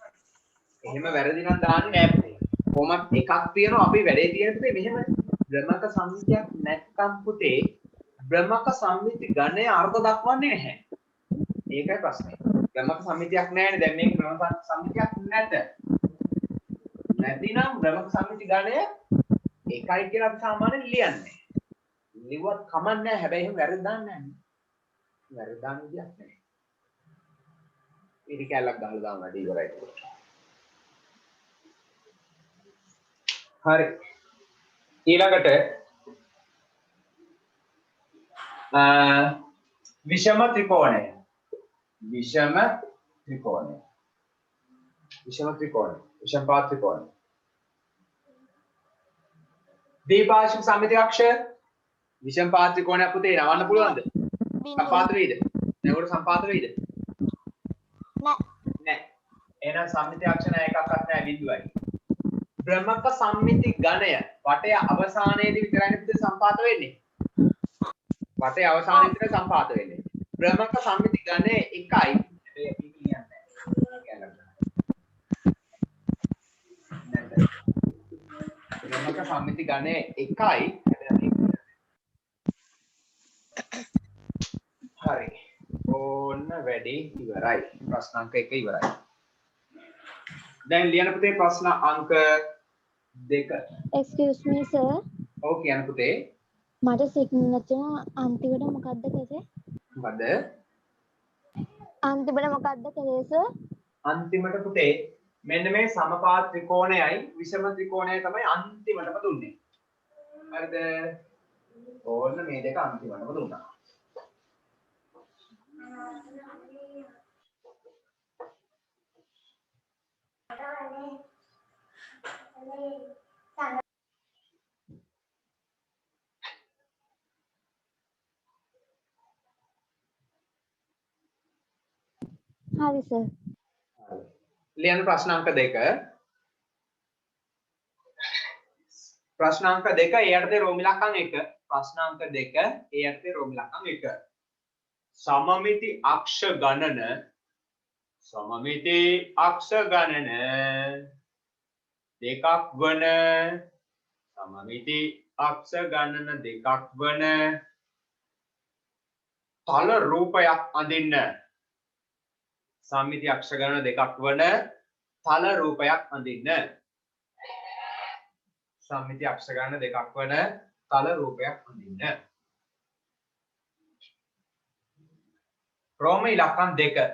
Speaker 1: එහෙම වැරදි නම් දාන්නේ නෑ පුතේ. කොහොමත් එකක් තියෙනවා අපි වැඩේ තියෙන පුතේ මෙහෙම භ්‍රමක සම්මිතියක් නැත්නම් පුතේ භ්‍රමක සම්මිති ගණයේ අර්ථ දක්වන්නේ නැහැ. ඒකයි ප්‍රශ්නේ. භ්‍රමක සම්මිතියක් නැහැනේ. දැන් මේක භ්‍රමක සම්මිතියක් නැත. නැතිනම් භ්‍රමක සම්මිති ගණය 1යි කියලා අපි සාමාන්‍යයෙන් ලියන්නේ. ලිව්වත් කමක් නැහැ. හැබැයි එහෙම වැරදි දාන්නේ නැහැ. වැරදි දාන්න විදියක් නැහැ. ඉරි කැලක් ගහලා දාන්න වැඩි ඉවරයි. හරි. ඊළඟට විෂම ත්‍රිකෝණය. විෂම ත්‍රිකෝණය. විෂම ත්‍රිකෝණය. විෂම පාත් ත්‍රිකෝණය. දීපාර්ශ්ව සම්මිති අක්ෂ විෂම පාත් ත්‍රිකෝණයක් පුතේ නවන්න පුළුවන්ද? සම්පාත වෙයිද? නැවුවට සම්පාත වෙයිද? නෑ. එහෙනම් සම්මිති අක්ෂ නැහැ එකක්වත් නැහැ බිඳුවයි. බ්‍රහ්මක සම්මිති ඝණය වටේ අවසානයේදී විතරයි පුතේ සම්පාත වෙන්නේ. වටේ අවසානයේ විතර සම්පාත වෙන්නේ. බ්‍රහ්මක සම්මිති ඝණය එකයි. හැබැයි අපි කියන්නේ නැහැ. බ්‍රහ්මක සම්මිති ඝණය එකයි. හරි. ඕන්න වැඩි ඉවරයි. ප්‍රශ්න අංක 1 ඉවරයි. දැන් ලියන්න පුතේ ප්‍රශ්න අංක 2.
Speaker 4: Excuse me sir.
Speaker 1: ඔව් කියන්න පුතේ.
Speaker 4: මට සිග්නේචර් අන්තිමට මොකද්ද කරේ?
Speaker 1: මොකද?
Speaker 4: අන්තිමට මොකද්ද කරේ sir?
Speaker 1: අන්තිමට පුතේ මෙන්න මේ සමපාත ත්‍රිකෝණයයි විෂම ත්‍රිකෝණයයි තමයි අන්තිමටම දුන්නේ. හරිද? ඕන්න මේ දෙක අන්තිමටම දුන්නා.
Speaker 4: හරි sir.
Speaker 1: ලියන්න ප්‍රශ්න අංක 2. ප්‍රශ්න අංක 2 ඒ යටතේ රෝම ඉලක්කම් 1. ප්‍රශ්න අංක 2 ඒ යටතේ රෝම ඉලක්කම් 1. සමමිති අක්ෂ ගණන දෙකක් වන සමමිති අක්ෂ ගණන දෙකක් වන තල රූපයක් අඳින්න. සම්මිති අක්ෂ ගණන දෙකක් වන තල රූපයක් අඳින්න. සම්මිති අක්ෂ ගණන දෙකක් වන තල රූපයක් අඳින්න. රෝම ඉලක්කම් 2.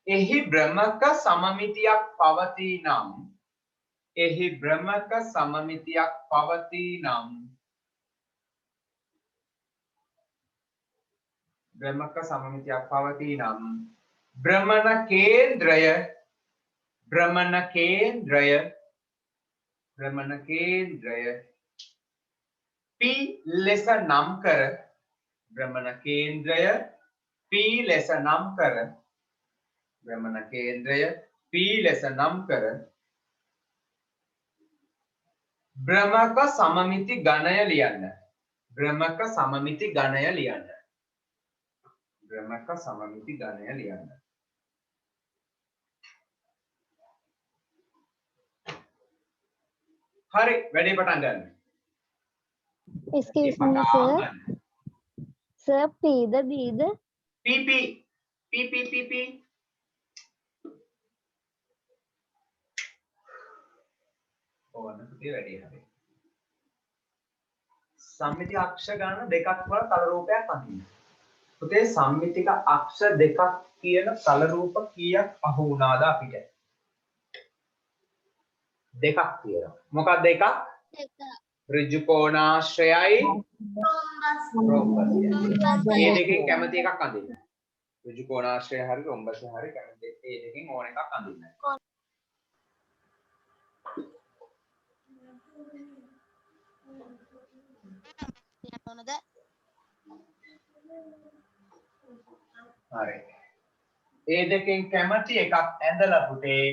Speaker 1: එහි බ්‍රහ්මක සමමිතියක් පවතී නම් භ්‍රමණ කේන්ද්‍රය P ලෙස නම් කර භ්‍රමණ කේන්ද්‍රය P ලෙස නම් කර භ්‍රමක සමමිති ඝණය ලියන්න. භ්‍රමක සමමිති ඝණය ලියන්න. හරි වැඩේ පටන් ගන්න.
Speaker 4: Excuse me sir. Sir P ද B ද?
Speaker 1: PP. ඕන පුතේ වැඩේ හරි. සම්මිති අක්ෂ ගණන දෙකක් වල තල රූපයක් අඳින්න. පුතේ සම්මිතික අක්ෂ දෙකක් කියන තල රූප කීයක් අහු වුණාද අපිට? දෙකක් තියෙනවා. මොකක්ද එකක්? ඍජු කෝණාශ්‍රයයි රොම්බසය. මේ දෙකෙන් කැමති එකක් අඳින්න. ඍජු කෝණාශ්‍රය හරි රොම්බසය හරි කැමති මේ දෙකෙන් ඕන එකක් අඳින්න. හරි. ඒ දෙකෙන් කැමති එකක් ඇඳලා පුතේ.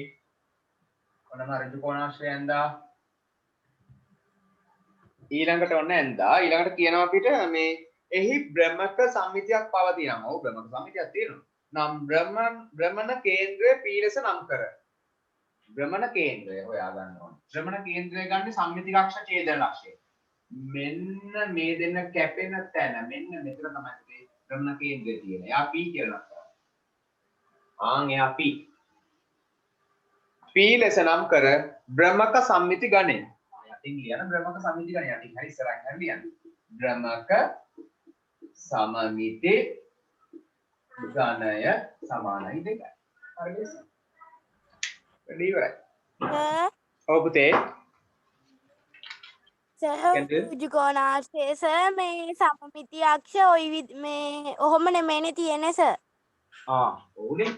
Speaker 1: ඔන්න ඍජු කෝණාශ්‍රය ඇඳා. ඊළඟට ඔන්න ඇඳා. ඊළඟට කියනවා අපිට මේ එහි බ්‍රහ්මක සම්මිතියක් පවතිනවා. ඔව් බ්‍රහ්මක සම්මිතියක් තියෙනවා. නම් බ්‍රහ්මණ කේන්ද්‍රය P ලෙස නම් කර. බ්‍රහ්මණ කේන්ද්‍රය හොයා ගන්න ඕනේ. බ්‍රහ්මණ කේන්ද්‍රය ගන්න සම්මිතික අක්ෂ ඡේදන ලක්ෂය. මෙන්න මේ දෙන්න කැපෙන තැන මෙන්න මෙතන තමයි බ්‍රහ්මණ කේන්ද්‍රය තියෙන්නේ. එයා P කියලා නම් කරා. එයා P. P ලෙස නම් කර බ්‍රහ්මක සම්මිති ඝණය. යටින් ලියන බ්‍රහ්මක සම්මිති ඝණය යටින් හරි ඉස්සරහින් හරි ලියන්න. බ්‍රහ්මක සමමිති ඝනය සමානයි 2යි. හරිද? වැඩි ඉවරයි. ඔව් පුතේ.
Speaker 5: සර් ත්‍රිකෝණාශ්‍රය සර් මේ සමමිති අක්ෂ ඔයි මේ ඔහොම නෙමෙයිනේ තියෙන්නේ සර්.
Speaker 1: ඔව්නේ.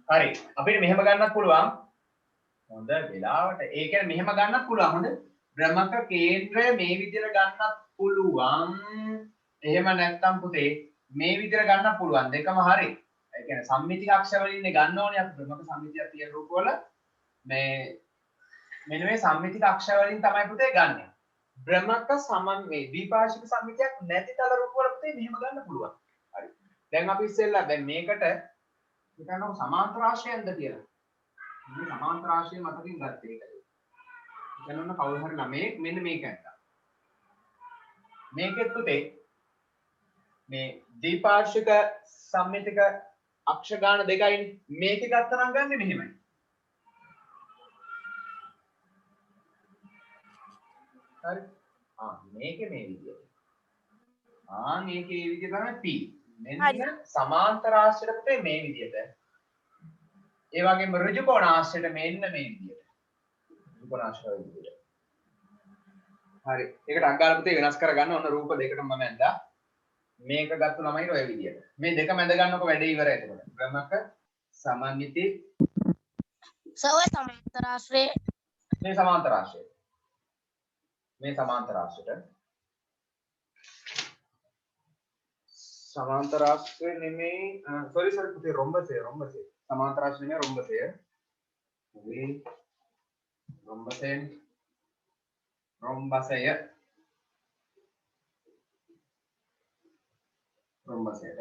Speaker 1: හරි. අපිට මෙහෙම ගන්නත් පුළුවන්. හොඳ වෙලාවට. ඒ කියන්නේ මෙහෙම ගන්නත් පුළුවන්. හොඳ. බ්‍රහ්මක කේන්ද්‍රය මේ විදිහට ගන්නත් පුළුවන්. එහෙම නැත්නම් පුතේ මේ විදිහට ගන්නත් පුළුවන්. දෙකම හරි. ඒ කියන්නේ සම්මිතික අක්ෂ වලින් ගන්න ඕනේ අපි බ්‍රහ්මක සම්මිතියක් තියෙන රූප වල මේ මෙන්න මේ සම්මිතික අක්ෂ වලින් තමයි පුතේ ගන්නෙ. බ්‍රහ්මක මේ ද්විපාර්ශ්වික සම්මිතියක් නැති තල රූප වල පුතේ මෙහෙම ගන්න පුළුවන්. හරි. දැන් අපි ඉස්සෙල්ලා දැන් මේකට හිතන්නකො සමාන්තර ආශ්‍රයන්ද කියලා. මේ සමාන්තර ආශ්‍රය මතකින් ගත්තේ ඒකද. දැන් ඔන්න කවුරු හරි ළමයෙක් මෙන්න මේක ඇත්තා. මේකෙත් පුතේ මේ ද්විපාර්ශ්වික සම්මිතික අක්ෂ ගාන දෙකයිනේ. මේක ගත්තා නම් ගන්නෙ මෙහෙමයි. හරි. මේකේ මේ විදියට. මේකේ මේ විදිය තමයි P. මෙන්න සමාන්තර ආශ්‍රයට පුතේ මේ විදියට. ඒ වගේම ඍජු කෝණ ආශ්‍රයට මෙන්න මේ විදියට. ඍජු කෝණ ආශ්‍රය විදියට. හරි. ඒකට අග්ගාල පුතේ වෙනස් කරගන්න ඕන රූප දෙකටම මම ඇඳා. මේක ගත්ත ළමයි ඔය විදියට. මේ දෙක මැද ගන්නකො වැඩේ ඉවරයි එතකොට. බ්‍රහ්මක සමමිති
Speaker 3: සමාන්තර ආශ්‍රය
Speaker 1: මේ සමාන්තර ආශ්‍රය. මේ සමාන්තර ආශ්‍රයට සමාන්තර ආශ්‍රය නෙමෙයි sorry පුතේ රොම්බසය සමාන්තර ආශ්‍රය නෙමෙයි රොම්බසය රොම්බසයට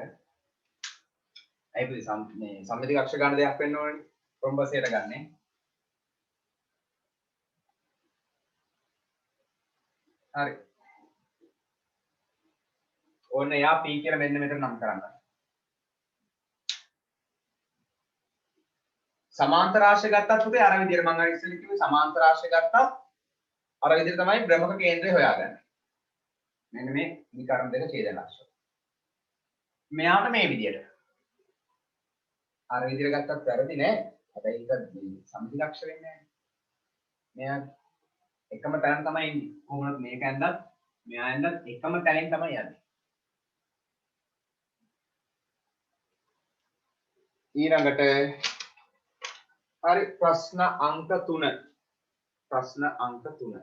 Speaker 1: අයි පුතේ මේ සම්මිතික අක්ෂ ගන්න දෙයක් වෙන්න ඕනේ රොම්බසයට ගන්නෙ හරි ඕන්න යා P කියලා මෙන්න මෙතන නම් කරන්න. සමාන්තර ආශ්‍රය ගත්තත් පුතේ අර විදිහට මම අර ඉස්සෙල්ලා කිව්වේ සමාන්තර ආශ්‍රය ගත්තත් අර විදිහට තමයි බ්‍රහ්මක කේන්ද්‍රය හොයාගන්නේ. මෙන්න මේ නිකරණ දෙක ඡේදන අක්ෂර. මෙයාට මේ විදිහට. අර විදිහට ගත්තත් වැරදි නෑ. හැබැයි ඒක සම්මිතික අක්ෂරෙන්නේ නෑ. මෙයා එකම තැන තමයි ඉන්නේ. කොහොමද මේක ඇඳත් මෙයා ඇඳත් එකම තැනින් තමයි යන්නේ. ඊළඟට හරි ප්‍රශ්න අංක 3. ප්‍රශ්න අංක 3.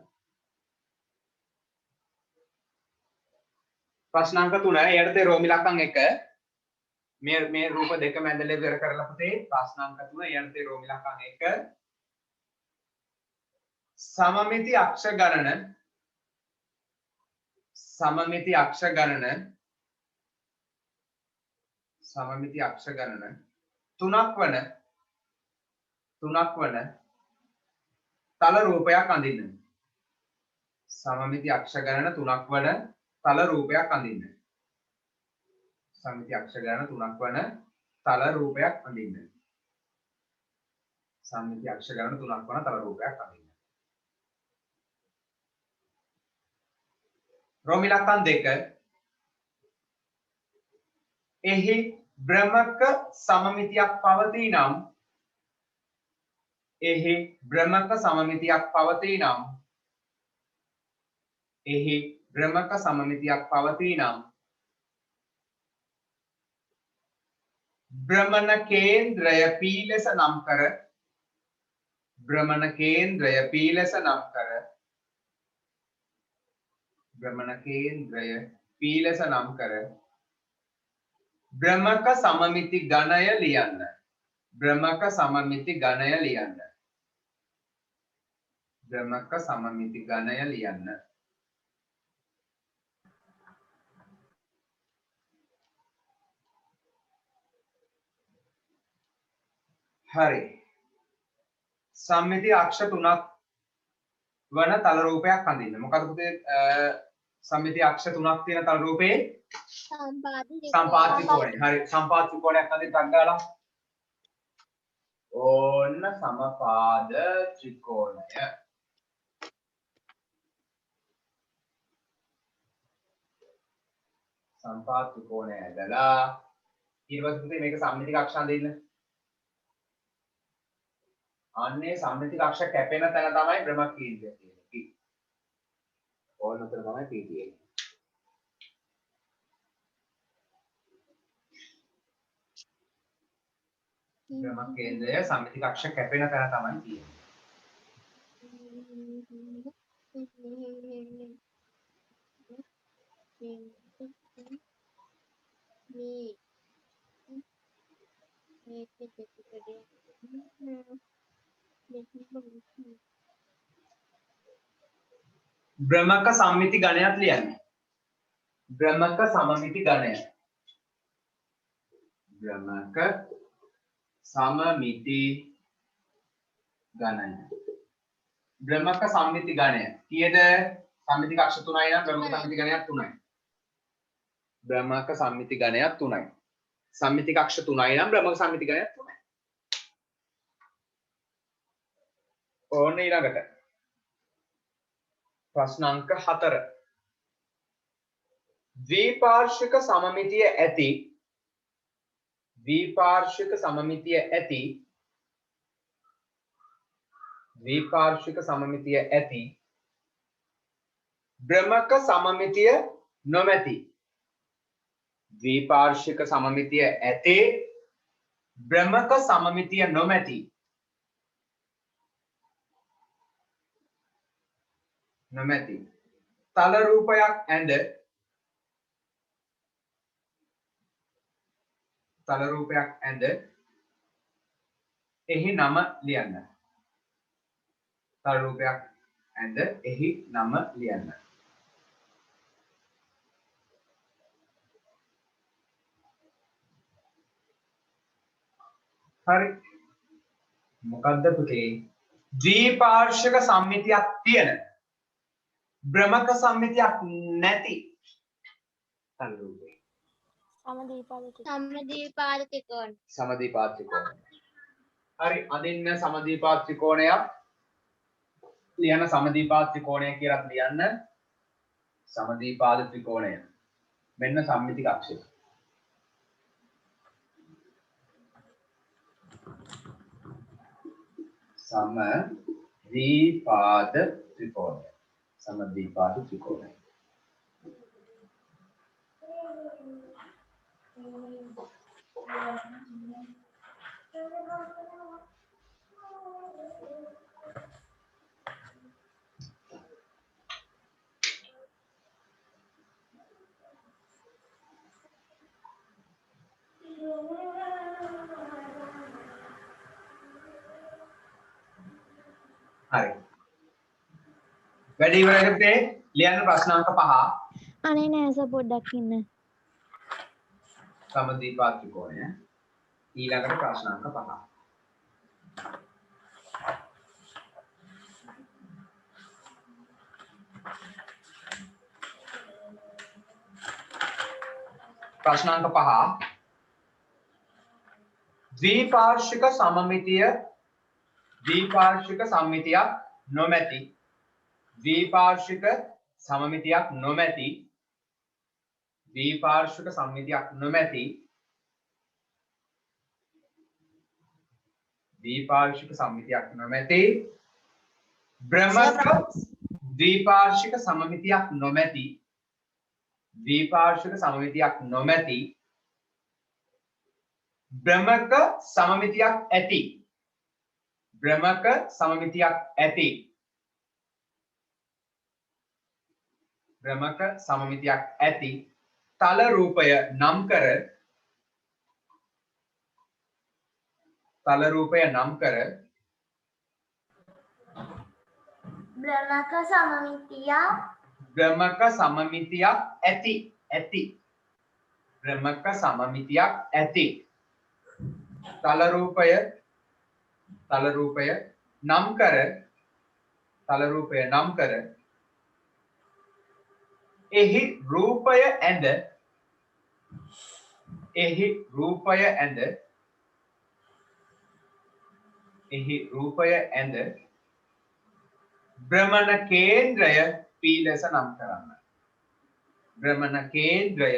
Speaker 1: ප්‍රශ්න අංක 3 යටතේ රෝමි ලකම් 1 මේ රූප දෙක මැදලා ඉවර කරලා පුතේ ප්‍රශ්න අංක 3 යටතේ රෝමි ලකම් 1 सममिति अक्ष गणन තුනක් වන තල රූපයක් අඳින්න. සමමිති අක්ෂ ගණන තුනක් වන තල රූපයක් අඳින්න. සමමිති අක්ෂ ගණන තුනක් වන තල රූපයක් අඳින්න. සමමිති අක්ෂ ගණන තුනක් වන තල රූපයක් අඳින්න. රෝමි ලකම් 2 එහි බ්‍රහ්මක සමමිතියක් පවතී නම් භ්‍රමණ කේන්ද්‍රය P ලෙස නම් කර භ්‍රමණ කේන්ද්‍රය P ලෙස නම් කර බ්‍රහ්මක සමමිති ගණය ලියන්න. බ්‍රහ්මක සමමිති ගණය ලියන්න. බ්‍රහ්මක සමමිති ගණය ලියන්න. හරි. සම්මිති අක්ෂ තුනක් වන තල රූපයක් අඳින්න. මොකද පුතේ සම්මිති අක්ෂ තුනක් තියෙන තල රූපේ සම්පාත ත්‍රිකෝණය. හරි සම්පාත ත්‍රිකෝණයක් අඳින්න අග්ගාලා. ඕන්න සමපාද ත්‍රිකෝණය. සම්පාත ත්‍රිකෝණය ඇදලා ඊට පස්සේ පුතේ මේක සම්මිති කක්ෂ දෙන්න. අන්නේ සම්මිති කක්ෂ කැපෙන තැන තමයි බ්‍රහ්ම කේන්ද්‍රය තියෙන්නේ. ඕන උතර තමයි P තියෙන්නේ. බ්‍රහ්ම කේන්ද්‍රය සම්මිති කක්ෂ කැපෙන තැන තමයි තියෙන්නේ. බ්‍රහ්මක සම්මිති ගණයක් ලියන්න. බ්‍රහ්මක සමමිති ගණය. බ්‍රහ්මක සමමිති ගණය. බ්‍රහ්මක සම්මිති ගණය. කීයද? සම්මිති කක්ෂ 3යි නම් බ්‍රහ්මක සම්මිති ගණයක් 3යි. බ්‍රහ්මක සම්මිති ගණයක් 3යි. සම්මිති කක්ෂ 3යි නම් බ්‍රහ්මක සම්මිති ගණයක් 3යි. ඕන්න ඊළඟට ප්‍රශ්න අංක 4. ද්විපාර්ශ්වික සමමිතිය ඇති ද්විපාර්ශ්වික සමමිතිය ඇති ද්විපාර්ශ්වික සමමිතිය ඇති බ්‍රහ්මක සමමිතිය නොමැති ද්විපාර්ශ්වික සමමිතිය ඇති බ්‍රහ්මක සමමිතිය නොමැති තල රූපයක් ඇඳ එහි නම ලියන්න. තල රූපයක් ඇඳ එහි නම ලියන්න. හරි. මොකද්ද පුතේ? ද්විපාර්ශ්වික සම්මිතියක් තියෙන බ්‍රහ්මක සම්මිතියක් නැති තල රූපය.
Speaker 2: සමදීපාද ත්‍රිකෝණ.
Speaker 1: සමදීපාද ත්‍රිකෝණය. හරි, අදින්න සමදීපාද ත්‍රිකෝණයක් ලියන සමදීපාද ත්‍රිකෝණය කියලා ලියන්න. සමදීපාද ත්‍රිකෝණය. මෙන්න සම්මිති කක්ෂය. සමදීපාද ත්‍රිකෝණය. සමදීපාද ත්‍රිකෝණය. හරි. වැඩි ඉවරයි පුතේ. ලියන්න ප්‍රශ්න අංක 5.
Speaker 4: අනේ නෑ සර් පොඩ්ඩක් ඉන්න.
Speaker 1: සමදීපාද ත්‍රිකෝණය. ඊළඟට ප්‍රශ්න අංක 5. ප්‍රශ්න අංක 5. ද්විපාර්ශ්වික සම්මිතියක් නොමැති ද්විපාර්ශ්වික සමමිතියක් නොමැති ද්විපාර්ශ්වික සම්මිතියක් නොමැති ද්විපාර්ශ්වික සම්මිතියක් නොමැති බ්‍රහ්මක ද්විපාර්ශ්වික සමමිතියක් නොමැති ද්විපාර්ශ්වික සමමිතියක් නොමැති බ්‍රහ්මක සමමිතියක් ඇති බ්‍රහ්මක සමමිතියක් ඇති බ්‍රහ්මක සමමිතියක් ඇති තල රූපය නම් කර
Speaker 2: බ්‍රහ්මක
Speaker 1: සමමිතියක් ඇති බ්‍රහ්මක සමමිතියක් ඇති තල රූපය නම් කර එහි රූපය ඇඳ භ්‍රමණ කේන්ද්‍රය P ලෙස නම් කරන්න. භ්‍රමණ කේන්ද්‍රය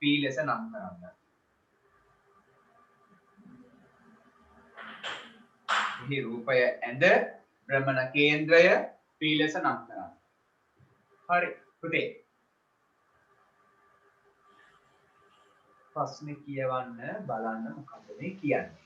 Speaker 1: P ලෙස නම් කරන්න. මෙහි රූපය ඇඳ භ්‍රමණ කේන්ද්‍රය P ලෙස නම් කරන්න. හරි පුතේ. ප්‍රශ්නේ කියවන්න බලන්න මොකද මේ කියන්නේ.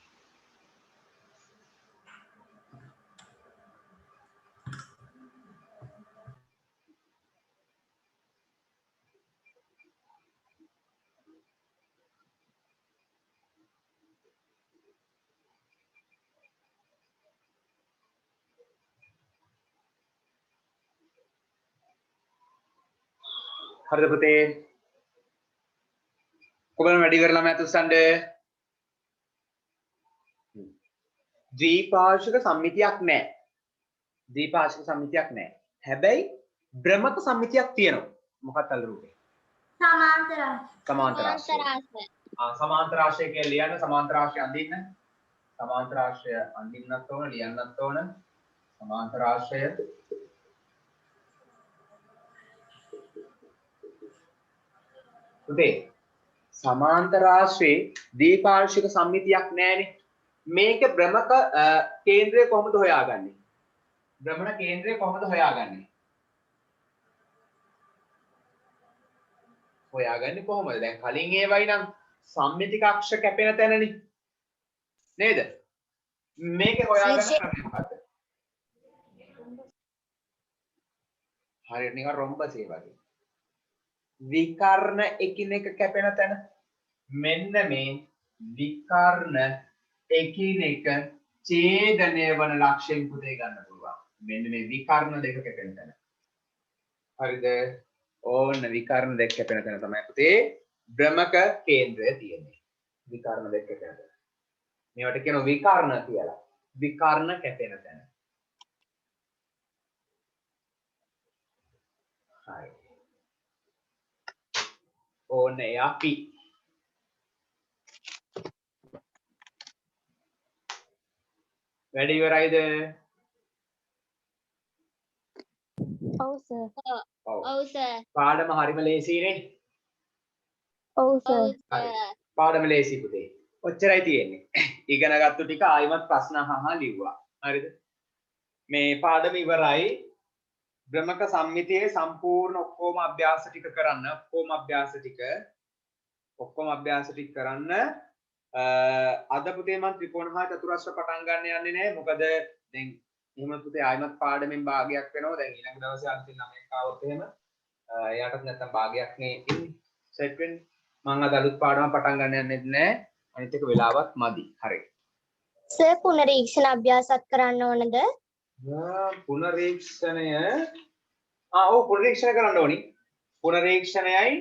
Speaker 1: හරිද පුතේ? කොබලම වැඩි කරලා මම අතුස්සන්න. ද්විපාර්ශ්වික සම්මිතියක් නැහැ. ද්විපාර්ශ්වික සම්මිතියක් නැහැ. හැබැයි භ්‍රමක සම්මිතියක් තියෙනවා. මොකක්ද අල්ල රූපේ? සමාන්තර ආශ්‍රය. සමාන්තර ආශ්‍රය කියලා ලියන්න. සමාන්තර ආශ්‍රය අඳින්න. සමාන්තර ආශ්‍රය අඳින්නත් ඕන ලියන්නත් ඕන. සමාන්තර ආශ්‍රය පුතේ සමාන්තර ආශ්‍රයේ දීපාර්ශ්වික සම්මිතියක් නැහැනේ. මේක භ්‍රමක කේන්ද්‍රය කොහොමද හොයාගන්නේ? භ්‍රමණ කේන්ද්‍රය කොහොමද හොයාගන්නේ? හොයාගන්නේ කොහොමද? දැන් කලින් ඒවයි නම් සම්මිතික අක්ෂ කැපෙන තැනනේ. නේද? මේක හොයාගන්න ක්‍රමය මොකද්ද? හරියට නිකන් රොම්බසේ වගේ. විකර්ණ එකිනෙක කැපෙන තැන මෙන්න මේ විකර්ණ එකිනෙක ඡේදනය වන ලක්ෂයෙන් පුතේ ගන්න පුළුවන්. මෙන්න මේ විකර්ණ දෙක කැපෙන තැන. හරිද? ඕන්න විකර්ණ දෙක කැපෙන තැන තමයි පුතේ භ්‍රමක කේන්ද්‍රය තියෙන්නේ. විකර්ණ දෙක කැපෙන තැන. මේවට කියනවා විකර්ණ කියලා. විකර්ණ කැපෙන තැන. හරි. ඕන්න එයා P. වැඩි ඉවරයිද?
Speaker 4: ඔව් සර්.
Speaker 2: ඔව් සර්.
Speaker 1: පාඩම හරිම ලේසියිනේ.
Speaker 4: ඔව් සර්.
Speaker 1: හරි. පාඩම ලේසි පුතේ. ඔච්චරයි තියෙන්නේ. ඉගෙන ගත්ත ටික ආයිමත් ප්‍රශ්න අහහා ලිව්වා. හරිද? මේ පාඩම ඉවරයි. භ්‍රමක සම්මිතියේ සම්පූර්ණ ඔක්කොම අභ්‍යාස ටික කරන්න. ඔක්කොම අභ්‍යාස ටික කරන්න. අද පුතේ මම ත්‍රිකෝණ හා චතුරස්‍ර පටන් ගන්න යන්නේ නැහැ. මොකද දැන් එහෙම පුතේ ආයිමත් පාඩමෙන් භාගයක් වෙනවා. දැන් ඊළඟ දවසේ අන්තිම 9ක් ආවොත් එහෙම එයාටත් නැත්තම් භාගයක් නේ ඉන්නේ. සෙට් වෙන්නේ. මම අද අලුත් පාඩමක් පටන් ගන්න යන්නේ නැහැ. අනිත් එක වෙලාවක් මදි. හරි.
Speaker 2: සර් පුනරීක්ෂණ අභ්‍යාසත් කරන්න ඕනද?
Speaker 1: පුනරීක්ෂණය ඔව් පුනරීක්ෂණ කරන්න ඕනි. පුනරීක්ෂණයයි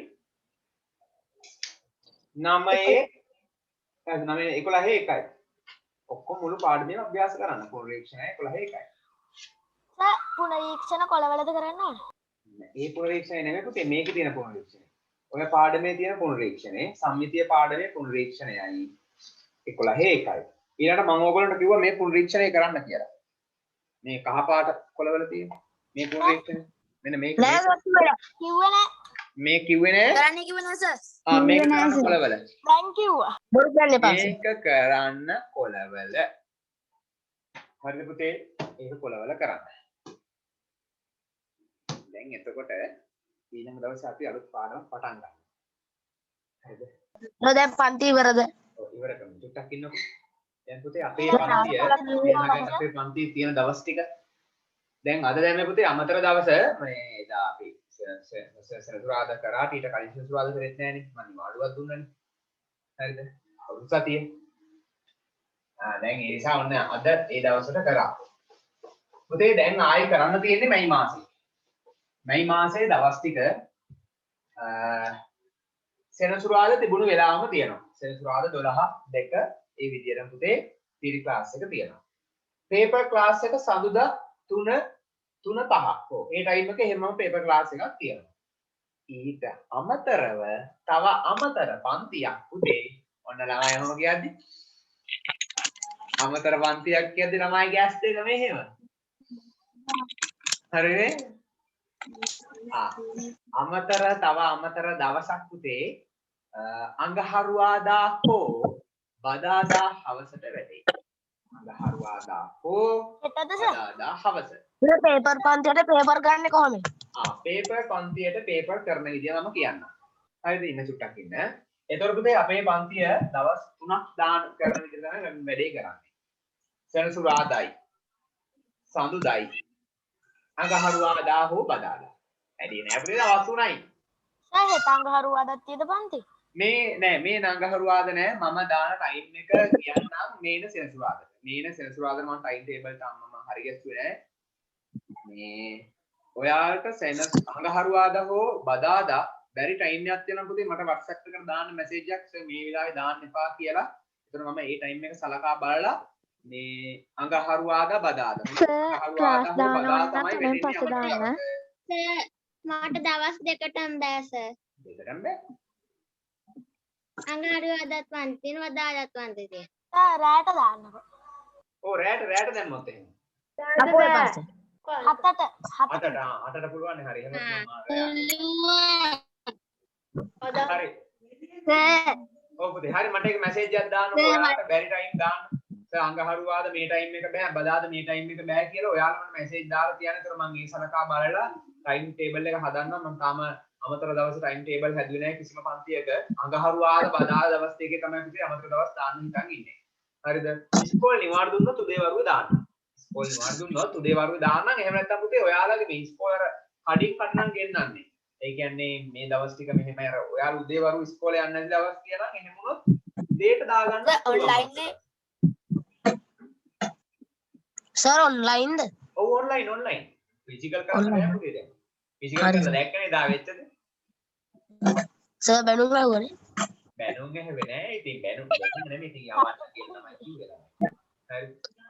Speaker 1: 9 ඔක්කොම මුළු පාඩමේම අභ්‍යාස කරන්න. පුනරීක්ෂණය 11
Speaker 5: සර් පුනරීක්ෂණ කොළවලද කරන්න ඕන?
Speaker 1: ඒ පුනරීක්ෂණය නෙමෙයි පුතේ මේකේ තියෙන පුනරීක්ෂණය. ඔය පාඩමේ තියෙන පුනරීක්ෂණේ සම්මිතිය පාඩමේ පුනරීක්ෂණයයි 11 ඊළඟට මම ඕගොල්ලන්ට කිව්වා මේ පුනරීක්ෂණය කරන්න කියලා. මේ කහ පාට කොළවල තියෙන මේ පුනරීක්ෂණය මෙන්න මේක
Speaker 3: නෑ සර්
Speaker 5: කිව්වේ නෑ.
Speaker 1: මේ කිව්වේ නෑ
Speaker 5: කරන්න කිව්වේ නෑ සර්.
Speaker 1: මේක කරන්න කොළවල
Speaker 5: දැන් කිව්වා.
Speaker 3: බොරු කියන්න එපා සර්.
Speaker 1: මේක කරන්න කොළවල හරිද පුතේ ඒක කොළවල කරන්න. දැන් එතකොට ඊළඟ දවසේ අපි අලුත් පාඩමක් පටන් ගන්නවා. හරිද?
Speaker 3: දැන් පන්ති ඉවරද?
Speaker 1: ඔව් ඉවර කරමු. ටිකක් ඉන්නකො. දැන් පුතේ අපේ පන්තියේ තියෙන දවස් ටික දැන් අද දැම්මේ පුතේ අමතර දවස මේ එදා අපි සෙනසුරාදා කරා ඊට කලින් සෙනසුරාදා කරෙත් නෑනේ මම නිවාඩුවක් දුන්නනේ. හරිද? අවුරුදු සතියේ. දැන් ඒ නිසා ඔන්න අද ඒ දවසට කරා. පුතේ දැන් ආයෙ කරන්න තියෙන්නේ මැයි මාසේ. මැයි මාසේ දවස් ටික සෙනසුරාදා තිබුණු වෙලාවම තියෙනවා. සෙනසුරාදා 12:02 ඒ විදියට පුතේ තියරි ක්ලාස් එක තියෙනවා. පේපර් ක්ලාස් එක සඳුදා 3:05. ඔව් ඒ ටයිම් එකේ හැමෝම පේපර් ක්ලාස් එකක් තියෙනවා. ඊට අමතරව තව අමතර පන්තියක් පුතේ ඔන්න ළමයි ඔහොම කියද්දි අමතර පන්තියක් කියද්දි ළමයි ගෑස් දෙක මෙහෙම. හරිනේ? තව අමතර දවසක් පුතේ අඟහරුවාදා හෝ බදාදා හවසට වැඩේ. අඟහරුවාදා හෝ
Speaker 5: හෙටද සර්?
Speaker 1: බදාදා හවස.
Speaker 3: සර් පේපර් පන්තියට පේපර් ගන්න කොහොමද?
Speaker 1: පේපර් පන්තියට පේපර් කරන විදිය මම කියන්නම්. හරිද? ඉන්න චුට්ටක් ඉන්න. එතකොට පුතේ අපේ පන්තිය දවස් 3ක් දාන කරන විදිහ තමයි වැඩේ කරන්නේ. සෙනසුරාදායි, සඳුදායි, අඟහරුවාදා හෝ බදාදා. වැඩි නෑ පුතේ දවස් 3යි.
Speaker 5: සර් හෙට අඟහරුවාදාත් තියද පන්ති?
Speaker 1: මේ නෑ මේ නංගහරුවාද නෑ මම දාන ටයිම් එක කියන්නම් මේන සෙනසුරාදට. මේන සෙනසුරාදට මම ටයිම් ටේබල් තාම මම හරි ගැස්සුවේ නෑ. මේ ඔයාලට අඟහරුවාදා හෝ බදාදා බැරි ටයිම් එකක් තියෙනවා පුතේ මට WhatsApp එකට දාන්න මැසේජ් එකක් මේ වෙලාවේ දාන්න එපා කියලා. ඒතර මම ඒ ටයිම් එක සලකා බලලා මේ අඟහරුවාදා බදාදා
Speaker 4: ක්ලාස් දානවා නම් තමයි පස්සේ
Speaker 1: වෙන්නේ
Speaker 4: දාන්න.
Speaker 2: මට දවස් දෙකටම බෑ සර්.
Speaker 1: දෙකටම බෑ.
Speaker 2: අඟහරුවාදාත් පන්ති තියෙනවා වදාදාත් පන්ති තියෙනවා.
Speaker 5: සර් රැට දාන්නකො.
Speaker 1: ඕ රැට දැම්මොත් එහෙම.
Speaker 3: අපෝ පස්සේ.
Speaker 1: අටට පුළුවන් හරි එහෙනම් හරි ඔව් පුතේ හරි මට එක මැසේජ් එකක් දාන්න ඔයාලට බැරි ටයිම් දාන්න සර් අඟහරුවාද මේ ටයිම් එක බෑ බදාද මේ ටයිම් එක බෑ කියලා ඔයාලා මට මැසේජ් දාලා තියන්න. ඒතර මම ඒ සලකා බලලා ටයිම් ටේබල් එක හදන්නම්. මම තාම අමතර දවස් ටයිම් ටේබල් හැදුවේ නැහැ කිසිම පන්තියක. අඟහරුවාද බදාද දවස් දෙකේ තමයි පුතේ අමතර දවස් දාන්න හිතන් ඉන්නේ. හරිද? ඉස්කෝලේ නිවාඩු දුන්නොත් උදේ වරුවේ දාන්න. ඉස්කෝලේ නිවාඩු දුන්නොත් උදේ වරුවේ දාන්නම්. එහෙම නැත්නම් පුතේ ඔයාලගේ මේ ඉස්කෝලේ කඩින් කඩනම් ගෙන්නන්නේ. ඒ කියන්නේ මේ දවස් ටික මෙහෙම අර ඔයාලා උදේ වරුව ඉස්කෝලේ යන්න නැති දවස් කියලා නම් එහෙම වුණොත් උදේට දාගන්න
Speaker 5: ඔන්ලයින් නේ.
Speaker 3: සර් ඔන්ලයින්ද?
Speaker 1: ඔව් ඔන්ලයින් ෆිසිකල් කරන්න බෑ පුතේ දැන්. ෆිසිකල් කරලා දැක්කනේ දා වෙච්චද?
Speaker 3: සර් බැනුම් ලැබුණේ.
Speaker 1: බැනුම් ඇහුවේ නෑ. ඉතින් බැනුම් නෙමෙයි ඉතින් යවන්න කියලා තමයි කිව්වේ. හරි.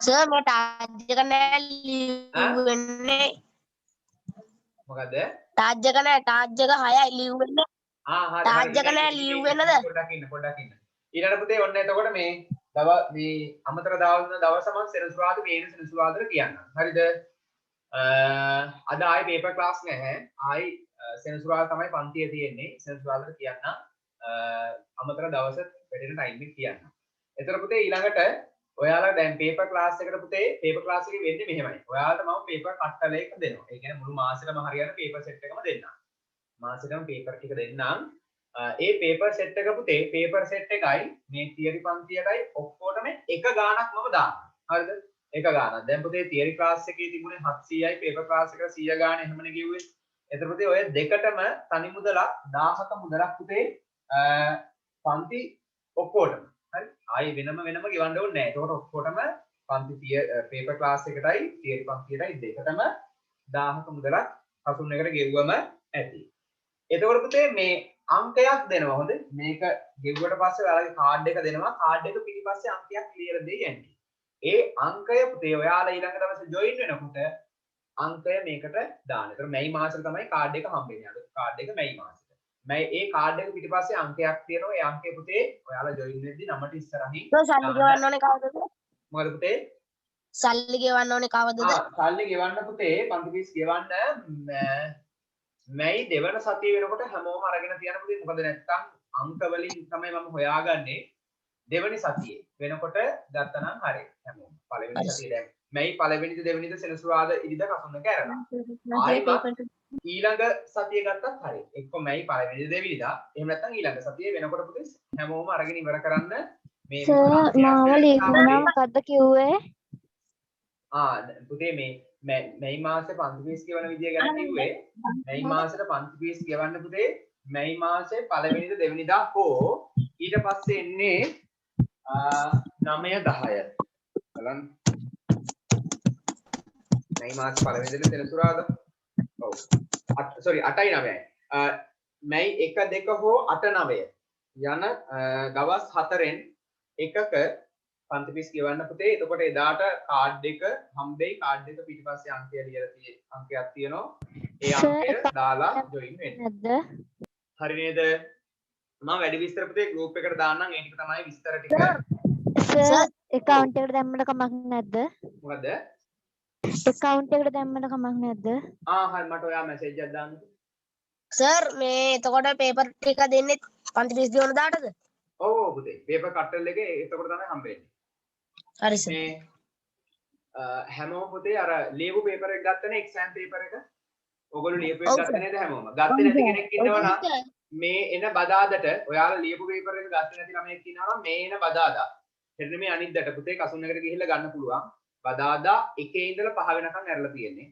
Speaker 3: සර් මේ ටාජ් එක නෑ ලියුවෙන්නේ.
Speaker 1: මොකද?
Speaker 3: ටාජ් එක නෑ ටාජ් එක 6යි ලියුවෙන්නේ.
Speaker 1: හරි.
Speaker 3: ටාජ් එක නෑ ලියුවෙන්නද?
Speaker 1: පොඩ්ඩක් ඉන්න. ඊළඟ පුතේ ඔන්න එතකොට මේ මේ අමතර දවස මම සෙනසුරාදා මේන සෙනසුරාදාට කියන්නම්. හරිද? අද ආයි පේපර් ක්ලාස් නැහැ. ආයි සෙනසුරාදා තමයි පන්තිය තියෙන්නේ. සෙනසුරාදාට කියන්නම්. අමතර දවස වැඩෙන ටයිම් එක කියන්නම්. එතකොට පුතේ ඊළඟට ඔයාලා දැන් පේපර් ක්ලාස් එකට පුතේ පේපර් ක්ලාස් එකේ වෙන්නේ මෙහෙමයි. ඔයාලට මම පේපර් කට්ටලයක දෙනවා. ඒ කියන්නේ මුළු මාසෙකම හරියන පේපර් සෙට් එකම දෙන්නම්. මාසෙකම පේපර් ටික දෙන්නම්. ඒ පේපර් සෙට් එක පුතේ පේපර් සෙට් එකයි මේ තියරි පන්තියටයි ඔක්කොටම එක ගාණක් මම දානවා. හරිද? එක ගාණක්. දැන් පුතේ තියරි ක්ලාස් එකේ තිබුණේ 700යි පේපර් ක්ලාස් එකට 100 ගාණ එහෙමනේ කිව්වේ. එතකොට පුතේ ඔය දෙකටම තනි මුදලක් 1000ක මුදලක් පුතේ පන්ති ඔක්කොටම. හරි? ආයි වෙනම ගෙවන්න ඕනේ නැහැ. ඒකට ඔක්කොටම පන්ති පේපර් ක්ලාස් එකටයි තියරි පන්තියටයි දෙකටම 1000ක මුදලක් හසුන් එකට ගෙවුවම ඇති. එතකොට පුතේ මේ අංකයක් දෙනවා. හොඳ මේක ගෙවුවට පස්සේ ඔයාලගේ කාඩ් එක දෙනවා. කාඩ් එක පිටිපස්සේ අංකයක් ක්ලියර් දෙයි යන්නේ. ඒ අංකය පුතේ ඔයාලා ඊළඟ දවසේ ජොයින් වෙනකොට අංකය මේකට දාන්න. ඒතර මැයි මාසෙට තමයි කාඩ් එක හම්බෙන්නේ. අද කාඩ් එක මැයි මාසෙට. ඒ කාඩ් එක පිටිපස්සේ අංකයක් තියෙනවා. ඒ අංකය පුතේ ඔයාලා ජොයින් වෙද්දී නමට ඉස්සරහින්
Speaker 3: සල්ලි ගෙවන්න ඕනේ කවදද?
Speaker 1: මොකද පුතේ?
Speaker 3: සල්ලි ගෙවන්න ඕනේ කවදද?
Speaker 1: සල්ලි ගෙවන්න පුතේ පන්ති ෆීස් ගෙවන්න මැයි දෙවන සතිය වෙනකොට හැමෝම අරගෙන තියන්න පුතේ. මොකද නැත්තම් අංක වලින් තමයි මම හොයාගන්නේ. දෙවනි සතියේ වෙනකොට ගත්තනම් හරි හැමෝම. පළවෙනි සතියේ දැන් මැයි පළවෙනිද දෙවෙනිද සෙනසුරාදා ඉරිදා කසුන්නක ඇරලා. ආයිමත් ඊළඟ සතිය ගත්තත් හරි. එක්ක මැයි පළවෙනිද දෙවෙනිදා එහෙම නැත්නම් ඊළඟ සතියේ වෙනකොට පුතේ හැමෝම අරගෙන ඉවර කරන්න මේ
Speaker 4: සර් මාව ලියුණා මොකද්ද කිව්වේ?
Speaker 1: පුතේ මේ මැයි මාසේ පන්ති ෆීස් ගෙවන විදිය ගැන කිව්වේ. මැයි මාසෙට පන්ති ෆීස් ගෙවන්න පුතේ මැයි මාසේ පළවෙනිද දෙවෙනිදා හෝ ඊට පස්සේ එන්නේ 9 10 බලන්න මැයි මාසේ පළවෙනිද සෙනසුරාදා ඔව් 8යි 9යි මැයි 1 2 හෝ 8 9 යන දවස් 4න් එකක පන්ති ෆීස් ගෙවන්න පුතේ. එතකොට එදාට කාඩ් එක හම්බෙයි. කාඩ් එක පිටිපස්සේ අංකය ලියලා අංකයක් තියෙනවා. ඒ අංකය දාලා ජොයින් වෙන්න.
Speaker 4: නැද්ද?
Speaker 1: හරි නේද? මම වැඩි විස්තර පුතේ ගෲප් එකට දාන්නම්. ඒ ටික තමයි විස්තර ටික.
Speaker 4: සර් account එකට දැම්මට කමක් නැද්ද?
Speaker 1: මොකද?
Speaker 4: account එකට දැම්මට කමක් නැද්ද?
Speaker 1: හරි මට ඔයා මැසේජ් එකක් දාන්න.
Speaker 3: සර් මේ එතකොට පේපර් ටික දෙන්නේ පන්ති 30 දිවන දාටද?
Speaker 1: ඔව් පුතේ පේපර් කට්ටල් එකේ එතකොට තමයි හම්බෙන්නේ.
Speaker 3: හරි සර්.
Speaker 1: මේ හැමෝම පුතේ අර ලියපු පේපර් එක ගත්තනේ එක්සෑම් පේපර් එක. ඔයගොල්ලෝ ලියපු එක
Speaker 3: ඔව්
Speaker 1: ගත්තේ නේද හැමෝම? ගත්තේ නැති කෙනෙක් ඉන්නවා නම් මේ එන බදාදට ඔයාලා ලියපු පේපර් එක ගත්තේ නැති ළමයෙක් ඉන්නවා නම් මේ එන බදාදා හෙට මේ අනිද්දාට පුතේ කසුන් එකට ගිහිල්ලා ගන්න පුළුවන්. බදාදා 1 ඉඳලා 5 වෙනකන් ඇරලා තියෙන්නේ.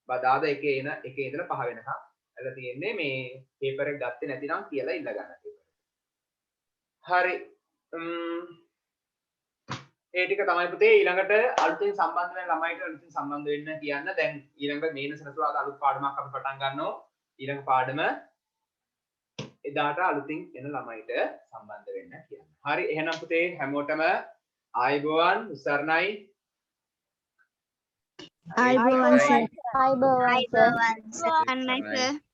Speaker 1: බදාදා 1 ඉඳලා 5 වෙනකන් ඇරලා තියෙන්නේ මේ පේපර් එක ගත්තේ නැතිනම් කියලා ඉල්ල ගන්න පේපර්. හරි. ඒ ටික තමයි පුතේ ඊළඟට අලුතෙන් සම්බන්ධ වෙන ළමයිට අලුතෙන් සම්බන්ධ වෙන්න කියන්න. දැන් ඊළඟ මේන සෙනසුරාදා අලුත් පාඩමක් අපි පටන් ගන්නවා. ඊළඟ පාඩම එදාට අලුතින් එන ළමයිට සම්බන්ධ වෙන්න කියන්න. හරි එහෙනම් පුතේ හැමෝටම ආයුබෝවන් උසරණයි.
Speaker 2: ආයිබෝවන් සර්.
Speaker 5: අන්නයි සර්